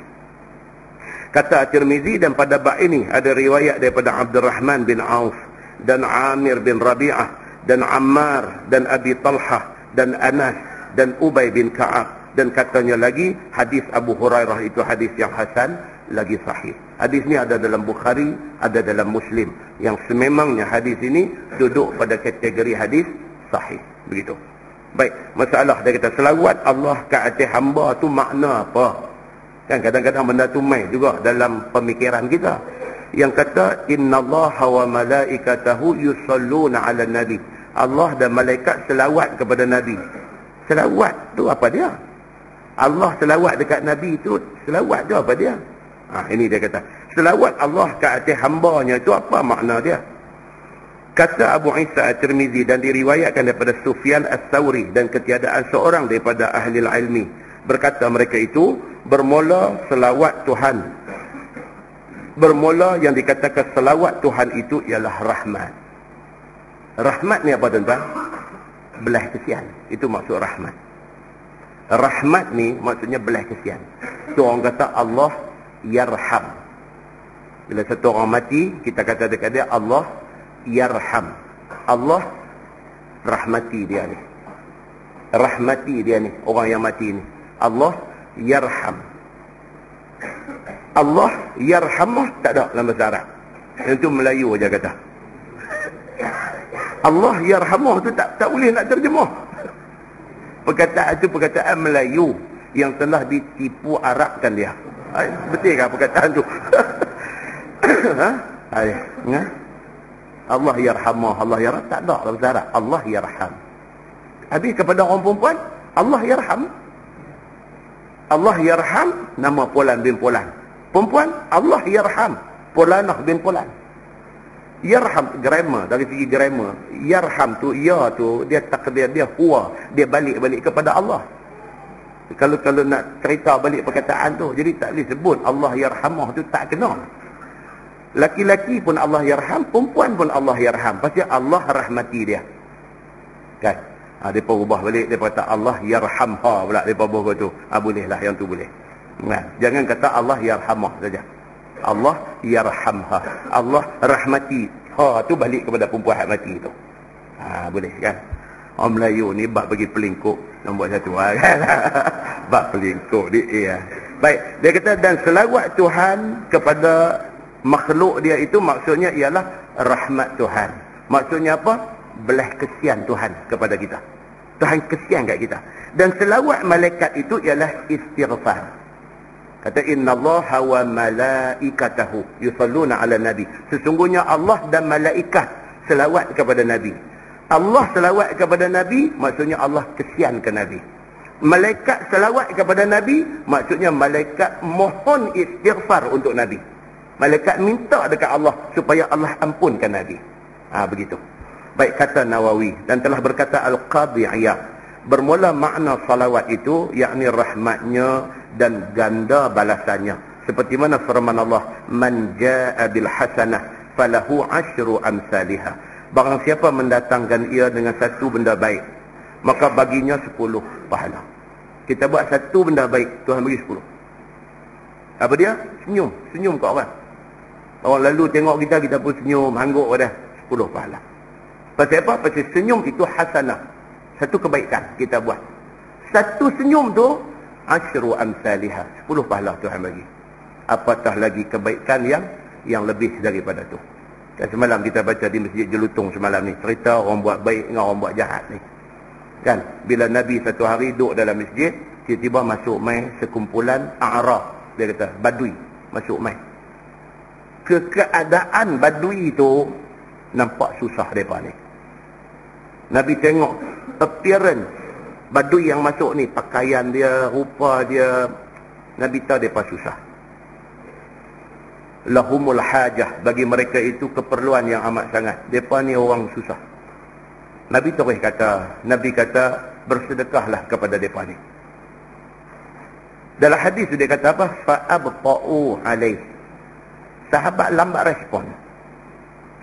Kata At-Tirmizi dan pada bab ini ada riwayat daripada Abdurrahman bin Auf dan Amir bin Rabi'ah dan Ammar dan Abi Talhah dan Anas dan Ubay bin Ka'ab, dan katanya lagi hadis Abu Hurairah itu hadis yang hasan lagi sahih. Hadis ni ada dalam Bukhari, ada dalam Muslim, yang sememangnya hadis ini duduk pada kategori hadis sahih. Begitu. Baik, masalah dia kata selawat Allah ke atas hamba tu makna apa? Kan kadang-kadang benda tu mai juga dalam pemikiran kita. Yang kata innallaha wa malaikatahu yusalluna 'alan nabi. Allah dan malaikat selawat kepada Nabi. Selawat tu apa dia? Allah selawat dekat Nabi tu, selawat tu apa dia? Ini dia kata selawat Allah ke atas hambanya itu apa makna dia? Kata Abu Isa At-Tirmizi dan diriwayatkan daripada Sufyan Ats-Tsauri dan ketiadaan seorang daripada ahli ilmi, berkata mereka itu bermula selawat Tuhan. Bermula yang dikatakan selawat Tuhan itu ialah rahmat. Rahmat ni apa tuan-tuan? Belah kesian. Itu maksud rahmat. Rahmat ni maksudnya belah kesian. Tu orang kata Allah yarham. Bila satu orang mati, kita kata dekat dia, Allah yarham. Allah rahmati dia ni. Rahmati dia ni, orang yang mati ni. Allah yarham. Allah yarhamah tak ada dalam bahasa Arab. Itu Melayu aja kata. Allah yarhamah tu tak boleh nak terjemah. Perkataan itu perkataan Melayu yang telah ditipu Arabkan dia. Betul ke perkataan tu? Ha? Allah yarhamah, Allah yarham tak ada dalam bahasa Arab. Allah yarham. Habis kepada orang perempuan, Allah yarham. Allah yarham, nama Polan bin Polan. Perempuan, Allah yarham, Polanah bin Polan. Yarham, grammar, dari segi grammar. Yarham tu, ya tu, dia takdir, dia huwa. Dia balik kepada Allah. Kalau nak cerita balik perkataan tu, jadi tak boleh sebut Allah yarhamah tu, tak kena. Laki-laki pun Allah yarham, perempuan pun Allah yarham. Pasti Allah rahmati dia. Kan? Mereka ubah balik, mereka kata Allah yarhamha pula. Mereka ubah tu. Bolehlah, yang tu boleh. Jangan kata Allah yarhamah saja. Allah yarhamha. Allah rahmati. Ha, tu balik kepada perempuan yang mati tu. Boleh kan? Orang Melayu ni bak bagi pelingkuk. Nombor satu. Kan? Bak pelingkuk dia. Ya. Baik. Dia kata, dan selawat Tuhan kepada makhluk dia itu maksudnya ialah rahmat Tuhan. Maksudnya apa? Belas kesian Tuhan kepada kita. Tuhan kesian kat kita. Dan selawat malaikat itu ialah istighfar. Kata innallaha wa malaikatahu yusalluna ala nabi. Sesungguhnya Allah dan malaikat selawat kepada nabi. Allah selawat kepada nabi maksudnya Allah kesian ke nabi. Malaikat selawat kepada nabi maksudnya malaikat mohon istighfar untuk nabi. Malaikat minta dekat Allah supaya Allah ampunkan nabi. Begitu. Baik, kata Nawawi, dan telah berkata Al-Qadhi Iyad, bermula makna salawat itu yakni rahmatnya dan ganda balasannya, seperti mana firman Allah, man jaa bil hasanah falahu asyru amsalihha. Barang siapa mendatangkan ia dengan satu benda baik, maka baginya 10 pahala. Kita buat satu benda baik, Tuhan bagi 10. Apa dia? Senyum kat orang. Orang lalu tengok kita pun senyum, hangguk dah, 10 pahala. Pasal apa? Pasal senyum itu hasanah. Satu kebaikan kita buat. Satu senyum tu asyru amsalihha. 10 pahala Tuhan bagi. Apatah lagi kebaikan yang lebih daripada tu. Kan semalam kita baca di Masjid Jelutong semalam ni. Cerita orang buat baik dengan orang buat jahat ni. Kan? Bila Nabi satu hari duduk dalam masjid, tiba-tiba masuk main sekumpulan A'raf. Dia kata, Badui masuk main. Keadaan Badui tu nampak susah mereka ni. Nabi tengok appearance Badui yang masuk ni, pakaian dia, rupa dia, Nabi tahu mereka susah. Lahumul hajah, bagi mereka itu keperluan yang amat sangat. Mereka ni orang susah. Nabi terus kata, bersedekahlah kepada mereka ni. Dalam hadis dia kata apa? Fa'abta'u alaih. Sahabat lambat respon.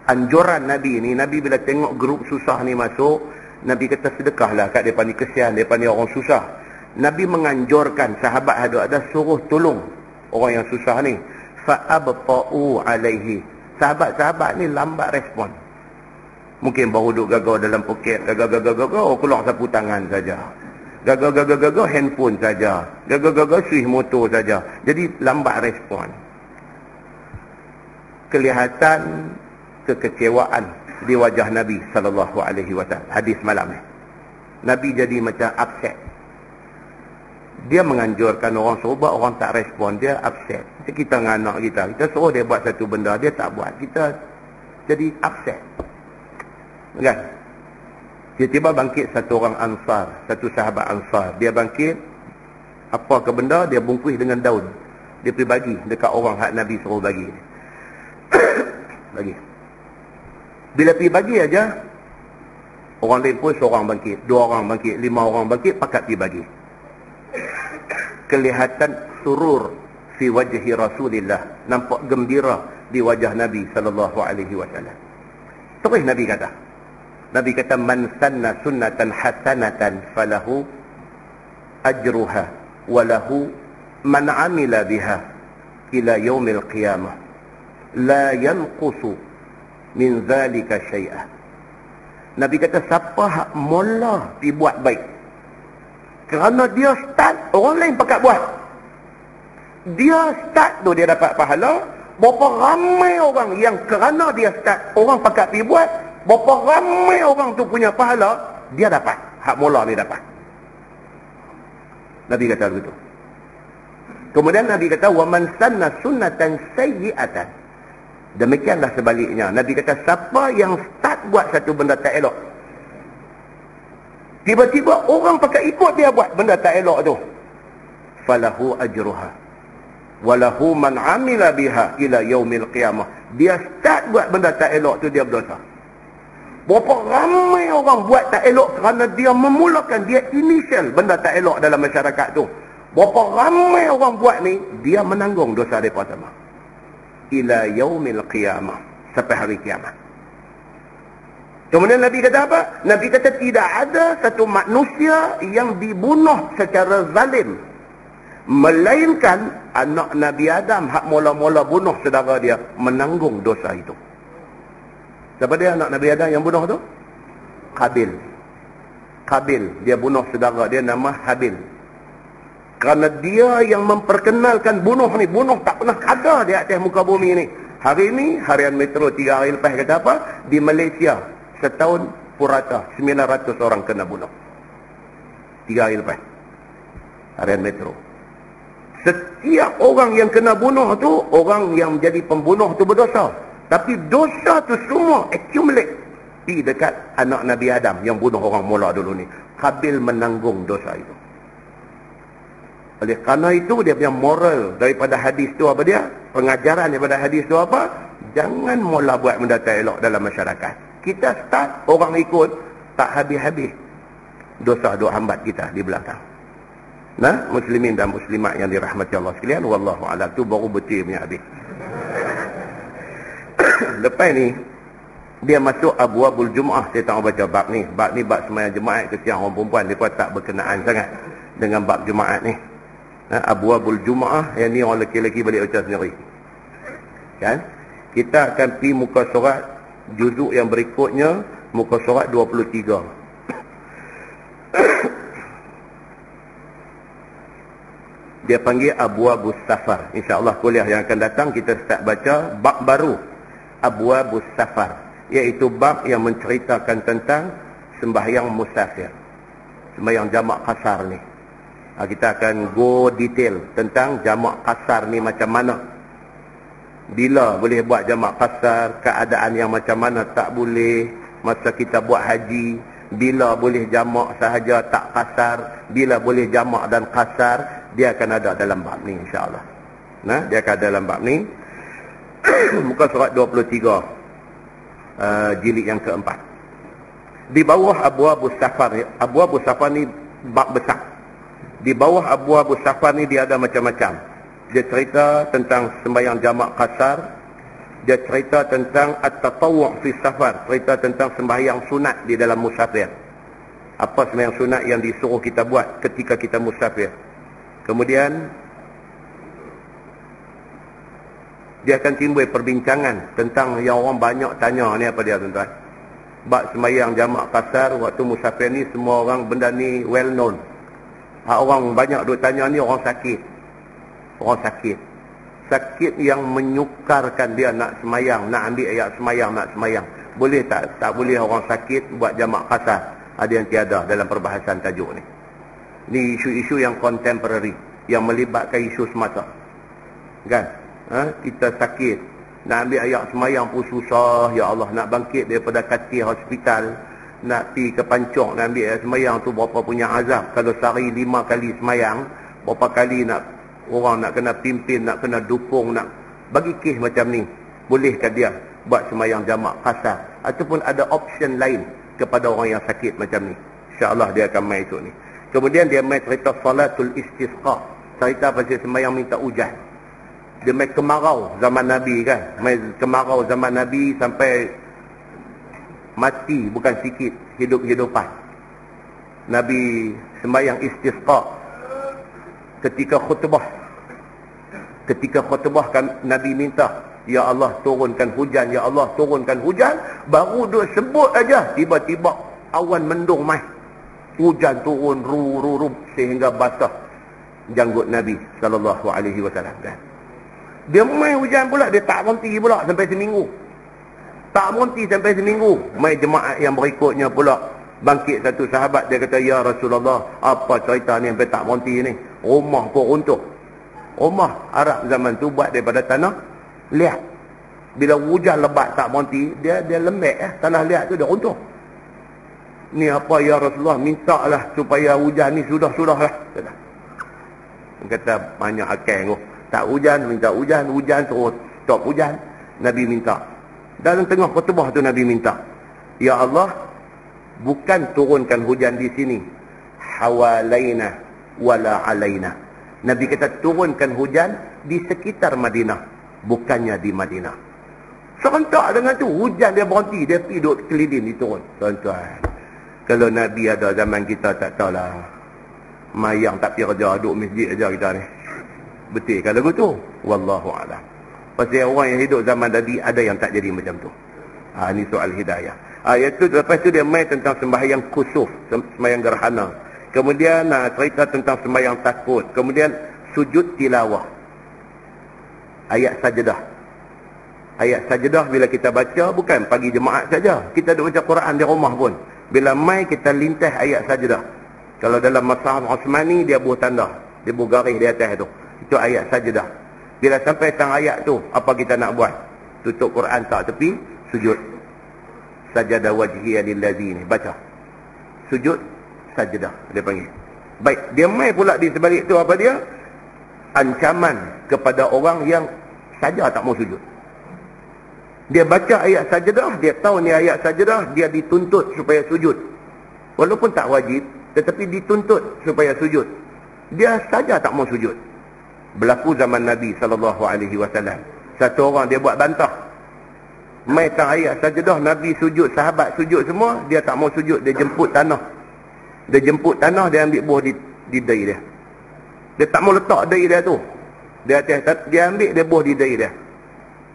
Anjuran Nabi ni, Nabi bila tengok grup susah ni masuk, Nabi kata sedekahlah kat mereka ni, kesian mereka ni orang susah. Nabi menganjurkan sahabat ada suruh tolong orang yang susah ni. Fa'abta'u alaihi. Sahabat-sahabat ni lambat respon. Mungkin baru duduk gagau dalam poket, gagau keluar sapu tangan saja. Gagau handphone saja. Gagau switch motor saja. Jadi lambat respon. Kelihatan kekecewaan di wajah Nabi sallallahu alaihi wasallam. Hadis malam ni. Nabi jadi macam upset. Dia menganjurkan orang suruh buat, orang tak respon, dia upset. Kita dengan anak kita suruh dia buat satu benda, dia tak buat, kita jadi upset. Kan? Tiba-tiba bangkit satu orang Ansar, satu sahabat Ansar. Dia bangkit, apa ke benda, dia bungkus dengan daun. Dia pergi bagi dekat orang hak Nabi suruh bagi. Bagi. Bila pergi bagi aja, orang lain pun seorang bangkit, 2 orang bangkit, 5 orang bangkit, pakat pergi bagi. Kelihatan surur fi wajhi Rasulillah, nampak gembira di wajah Nabi sallallahu alaihi wasallam. Terus Nabi kata man sanna sunnatan hasanatan falahu ajruha wa lahu man amila biha ila yaumil qiyamah. la yanqusu min zalika syai'ah. Nabi kata siapa hak mula pi buat baik, kerana dia start, orang lain pakat buat. Dia start tu dia dapat pahala. Berapa ramai orang yang kerana dia start, orang pakat pi buat, berapa ramai orang tu punya pahala, dia dapat. Hak mula ni dapat. Nabi kata begitu. Kemudian Nabi kata wa man sanna sunnatan sayyi'atan. Demikianlah sebaliknya. Nabi kata siapa yang start buat satu benda tak elok, tiba-tiba orang pakai ikut dia buat benda tak elok tu, falahu ajruha walahu man amila biha ila yaumil qiyamah. Dia start buat benda tak elok tu, dia berdosa. Berapa ramai orang buat tak elok kerana dia memulakan, dia initial benda tak elok dalam masyarakat tu. Berapa ramai orang buat ni, dia menanggung dosa mereka sama ila yaumil qiyamah, sampai hari kiamat. Kemudian Nabi kata apa? Nabi kata tidak ada satu manusia yang dibunuh secara zalim, melainkan anak Nabi Adam hak mula-mula bunuh saudara dia menanggung dosa itu. Siapa dia anak Nabi Adam yang bunuh tu? Qabil. Qabil, dia bunuh saudara dia nama Habil. Kerana dia yang memperkenalkan bunuh ni. Bunuh tak pernah ada di atas muka bumi ni. Hari ni, harian Metro 3 hari lepas kata apa? Di Malaysia, setahun purata 900 orang kena bunuh. 3 hari lepas, harian Metro. Setiap orang yang kena bunuh tu, orang yang menjadi pembunuh tu berdosa. Tapi dosa tu semua accumulate di dekat anak Nabi Adam yang bunuh orang mula dulu ni. Qabil menanggung dosa itu. Oleh kerana itu, dia punya moral daripada hadis tu apa dia? Pengajaran daripada hadis tu apa? Jangan mula buat benda tak elok dalam masyarakat. Kita start, orang ikut, tak habis-habis. Dosa duk hambat kita di belakang. Nah, muslimin dan muslimat yang dirahmati Allah sekalian, wallahu a'lam, tu baru betul punya habis. Lepas ni, dia masuk abwabul Jum'ah. Saya tak baca bab ni. Bab ni bab sembahyang Jumaat kesian orang perempuan. Mereka tak berkenaan sangat dengan bab Jumaat ni. Abwabul Jum'ah, yang ni orang lelaki-lelaki balik baca sendiri. Kan? Kita akan pergi muka surat juzuk yang berikutnya, muka surat 23. Dia panggil Abwabus Safar. InsyaAllah kuliah yang akan datang kita start baca bab baru, Abwabus Safar, iaitu bab yang menceritakan tentang sembahyang musafir, sembahyang jamak kasar ni. Kita akan go detail tentang jamak kasar ni macam mana, bila boleh buat jamak kasar, keadaan yang macam mana tak boleh, masa kita buat haji, bila boleh jamak sahaja tak kasar, bila boleh jamak dan kasar. Dia akan ada dalam bab ni insyaAllah. Nah, dia akan ada dalam bab ni. Muka surat 23, jilid yang keempat. Di bawah Abwabus Safar, Abwabus Safar ni bab besar. Di bawah Abwabus Safar ni dia ada macam-macam. Dia cerita tentang sembahyang jamak kasar. Dia cerita tentang at-tatawwu' fi safar, cerita tentang sembahyang sunat di dalam musafir. Apa sembahyang sunat yang disuruh kita buat ketika kita musafir. Kemudian dia akan timbul perbincangan tentang yang orang banyak tanya ni, apa dia tuan-tuan? Bab sembahyang jamak kasar waktu musafir ni, semua orang benda ni well known. Orang banyak duk tanya ni orang sakit. Orang sakit. Sakit yang menyukarkan dia nak semayang, nak ambil ayat semayang, nak semayang. Boleh tak? Tak boleh orang sakit buat jamak kasar. Ada yang tiada dalam perbahasan tajuk ni. Ni isu-isu yang contemporary, yang melibatkan isu semasa. Kan? Kita sakit, nak ambil ayat semayang pun susah. Ya Allah, nak bangkit daripada katil hospital, nak pergi ke Pancok, nak ambil ayat semayang tu berapa punya azab. Kalau sehari 5 kali semayang, berapa kali nak orang nak kena pimpin, nak kena dukung, nak bagi kes macam ni. Bolehkah dia buat semayang jamak kasar? Ataupun ada option lain kepada orang yang sakit macam ni? InsyaAllah dia akan main esok ni. Kemudian dia main cerita salatul istisqa, cerita pasal sembahyang minta hujan. Dia main kemarau zaman Nabi kan, main kemarau zaman Nabi sampai mati bukan sikit, hidup-hidupan. Nabi sembahyang istisqa ketika khutbah. Ketika khutbah kan Nabi minta Ya Allah turunkan hujan, Ya Allah turunkan hujan. Baru dia sebut aja, tiba-tiba awan mendung mai. Hujan turun ru sehingga basah janggut Nabi sallallahu alaihi wasallam. Dia mai hujan pula, dia tak berhenti pula sampai seminggu. Tak berhenti sampai seminggu. Mai jemaah yang berikutnya pula bangkit satu sahabat, dia kata, ya Rasulullah, apa cerita ni sampai tak berhenti ni? Rumah pun runtuh. Rumah Arab zaman tu buat daripada tanah liat. Bila hujan lebat tak berhenti, dia lembek tanah liat tu dia runtuh. Ni apa ya Rasulullah, mintalah supaya hujan ni sudah-sudahlah. Kata banyak akal tu. Tak hujan, minta hujan, hujan terus stop hujan. Nabi minta. Dalam tengah khutbah tu Nabi minta, ya Allah, bukan turunkan hujan di sini, hawalaina wala alaina. Nabi kata turunkan hujan di sekitar Madinah, bukannya di Madinah. Serentak dengan tu hujan dia berhenti, dia pergi duduk keliling diturun. Tuan-tuan, kalau Nabi ada zaman kita tak tahulah. Mayang tak pergi kerja, duduk masjid aja kita ni. Betul kalau begitu? Wallahu a'lam. Pasal orang yang hidup zaman Nabi ada yang tak jadi macam tu. Ini soal hidayah. Iaitu lepas tu dia main tentang sembahyang kusuf, sembahyang gerhana. Kemudian cerita tentang sembahyang takut. Kemudian sujud tilawah. Ayat sajdah. Ayat sajdah bila kita baca bukan pagi jemaat saja. Kita duk baca Quran di rumah pun. Bila mai kita lintas ayat sajdah. Kalau dalam Mashaf Osmani dia buat tanda, dia buat garis di atas tu. Itu ayat sajdah. Bila sampai tang ayat tu, apa kita nak buat? Tutup Quran tak tepi, sujud. Sajada wajhiya lillazi ni, baca. Sujud sajdah dia panggil. Baik, dia mai pula di sebalik tu apa dia? Ancaman kepada orang yang saja tak mau sujud. Dia baca ayat sajdah, dia tahu ni ayat sajdah, dia dituntut supaya sujud. Walaupun tak wajib, tetapi dituntut supaya sujud. Dia saja tak mau sujud. Berlaku zaman Nabi SAW. Satu orang dia buat bantah. Mai tang ayat sajdah, Nabi sujud, sahabat sujud semua, dia tak mau sujud, dia jemput tanah. Dia jemput tanah, dia ambil buah di dahi dia. Dia tak mau letak dahi dia tu. Dia ambil, dia buah di dahi dia.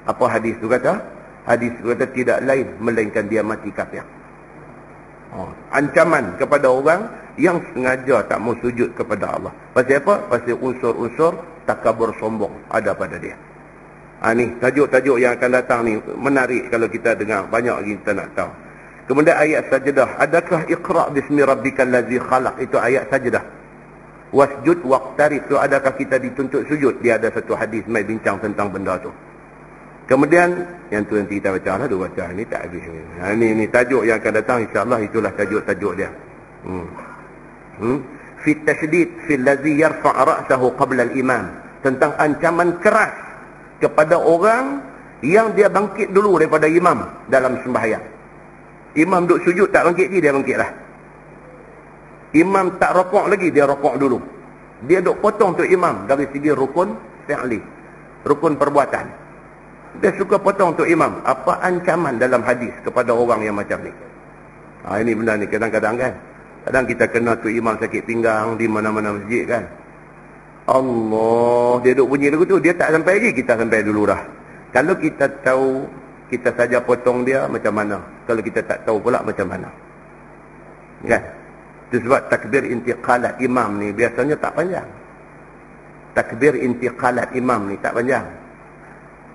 Apa hadis tu kata? Hadis tu kata tidak lain melainkan dia mati kafir. Ancaman kepada orang yang sengaja tak mau sujud kepada Allah. Pasal apa? Pasal unsur-unsur takabur sombong ada pada dia. Ni tajuk-tajuk yang akan datang ni menarik kalau kita dengar. Banyak lagi kita nak tahu. Kemudian ayat sajdah. Adakah iqra' bismi rabbikal ladzi khalaq? Itu ayat sajdah. Wasjud waqtarib. Tu adakah kita dituntut sujud? Dia ada satu hadis mai bincang tentang benda tu. Kemudian yang tu nanti kita baca lah, dua baca ni tak habis. Ni tajuk yang akan datang, insya-Allah itulah tajuk-tajuk dia. Fi tasydid fi allazi yarfa' ra'sahu qabla al-imam. Tentang ancaman keras kepada orang yang dia bangkit dulu daripada imam dalam sembahyang. Imam duduk sujud tak bangkit lagi, dia bangkitlah. Imam tak rokok lagi, dia rokok dulu. Dia duk potong tu imam dari segi rukun fi'li, rukun perbuatan. Dia suka potong tu imam. Apa ancaman dalam hadis kepada orang yang macam ni? Ini benda ni kadang-kadang kan. Kadang kita kena tu imam sakit pinggang di mana-mana masjid kan. Allah, dia duk bunyi lagu tu, dia tak sampai lagi, kita sampai dulu dah. Kalau kita tahu, kita saja potong dia macam mana? Kalau kita tak tahu pula macam mana? Kan? Itu sebab takbir intiqalat imam ni biasanya tak panjang. Takbir intiqalat imam ni tak panjang.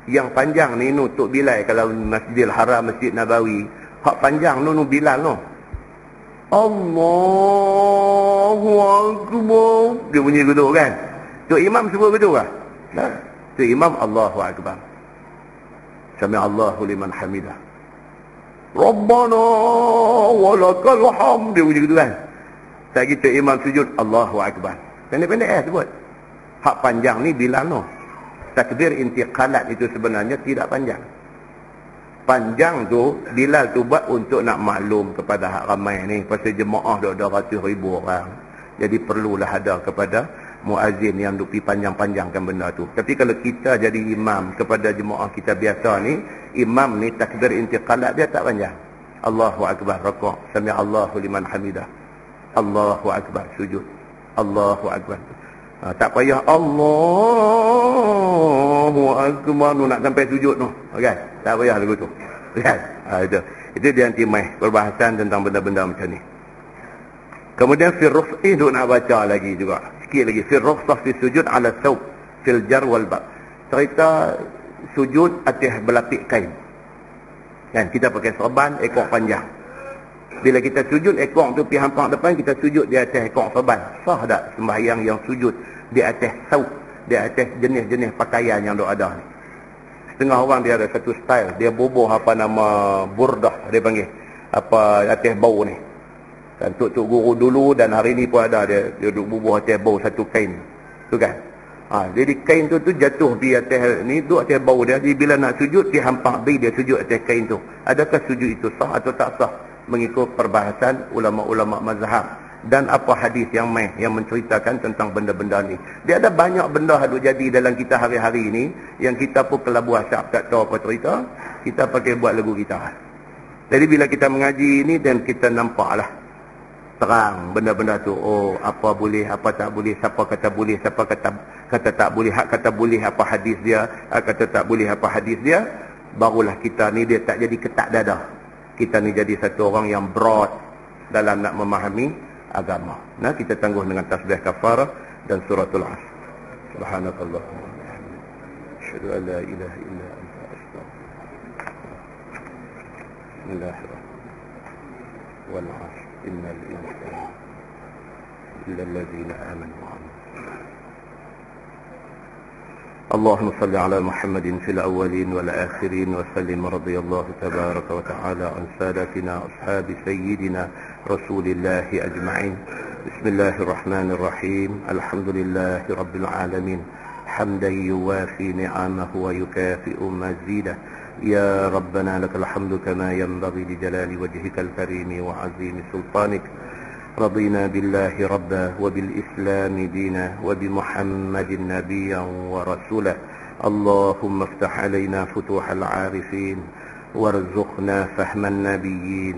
Yang panjang ni nutuk Bilal kalau Masjidil Haram, Masjid Nabawi. Hak panjang nu Bilal no. Allahu Akbar. Dia bunyi gitu kan. Tu imam sebut begitu kah? Nah, tu imam Allahu Akbar. Sami Allahu liman hamidah. Rabbana walakal hamd. Dia bunyi gitu kan. Tak gitu imam sujud Allahu Akbar. Pendek-pendek sebut. Hak panjang ni Bilal no. Takbir intiqalat itu sebenarnya tidak panjang. Panjang tu Bilal tu buat untuk nak maklum kepada hak ramai ni. Pasal jemaah dah 200,000 orang. Jadi perlulah ada kepada muazzin yang duk pi panjang-panjangkan benda tu. Tapi kalau kita jadi imam kepada jemaah kita biasa ni, imam ni takbir intiqalat dia tak panjang. Allahu Akbar rakaat, sami Allahu liman hamidah. Allahu Akbar sujud. Allahu Akbar. Tak payah Allahu Akbar nak sampai sujud tu. Kan? Tak payah lagu tu. Kan? Itu dia anti mai perbahasan tentang benda-benda macam ni. Kemudian fi rukhsah tu nak baca lagi juga. Sikit lagi fi rukhsah fi sujud ala thawb fil jar wal ba. Cerita sujud atas berlapik kain. Kan kita pakai serban ekor panjang. Bila kita sujud ekor tu pergi hampak depan, kita sujud di atas ekor serban. Sah tak sembahyang yang sujud di atas thawb, di atas jenis-jenis pakaian yang ada ni? Setengah orang dia ada satu style, dia bubuh apa nama burdah dia panggil. Apa atas bau ni. Dan tok guru dulu dan hari ni pun ada dia duduk bubuh atas bau satu kain. Tu kan? Jadi kain tu jatuh di atas ni, duduk atas bau dia. Jadi bila nak sujud, dia hampak dia sujud atas kain tu. Adakah sujud itu sah atau tak sah? Mengikut perbahasan ulama-ulama mazhab dan apa hadis yang menceritakan tentang benda-benda ni. Dia ada banyak benda yang jadi dalam kita hari-hari ni yang kita pun kelabu asap tak tahu apa cerita, kita pakai buat lagu kita. Jadi bila kita mengaji ni dan kita nampaklah terang benda-benda tu. Oh, apa boleh, apa tak boleh, siapa kata boleh, siapa kata tak boleh, hak kata boleh apa hadis dia, hak kata tak boleh apa hadis dia, barulah kita ni dia tak jadi ketak dada. Kita ni jadi satu orang yang broad dalam nak memahami agama. Nah, kita tangguh dengan tasbih kafarah dan suratul Asr. Subhanakallah. Asyhadu an la ilaha illa anta astaghfiruka. Bismillahirrahmanirrahim. Wal 'asr innal insana illa alladhina amanu wa 'amilus اللهم صل على محمد في الأولين والآخرين وسلم رضي الله تبارك وتعالى عن سادتنا أصحاب سيدنا رسول الله أجمعين. بسم الله الرحمن الرحيم. الحمد لله رب العالمين حمدا يوافي نعمه ويكافئ مزيده. يا ربنا لك الحمد كما ينبغي لجلال وجهك الكريم وعظيم سلطانك. رضينا بالله ربا وبالإسلام دينا وبمحمد نبيا ورسولا. اللهم افتح علينا فتوح العارفين وارزقنا فهم النبيين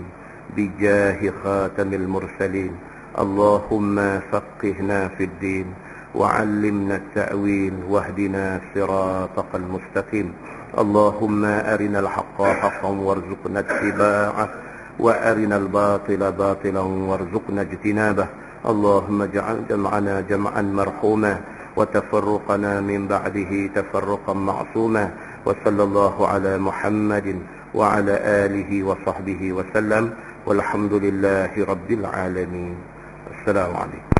بجاه خاتم المرسلين. اللهم فقهنا في الدين وعلمنا التأويل واهدنا صراطك المستقيم. اللهم أرنا الحق حقا وارزقنا اتباعه وأرنا الباطل باطلا وارزقنا اجتنابه. اللهم اجعل جمعنا جمعا مرحوما وتفرقنا من بعده تفرقا معصوما. وصلى الله على محمد وعلى آله وصحبه وسلم والحمد لله رب العالمين. السلام عليكم.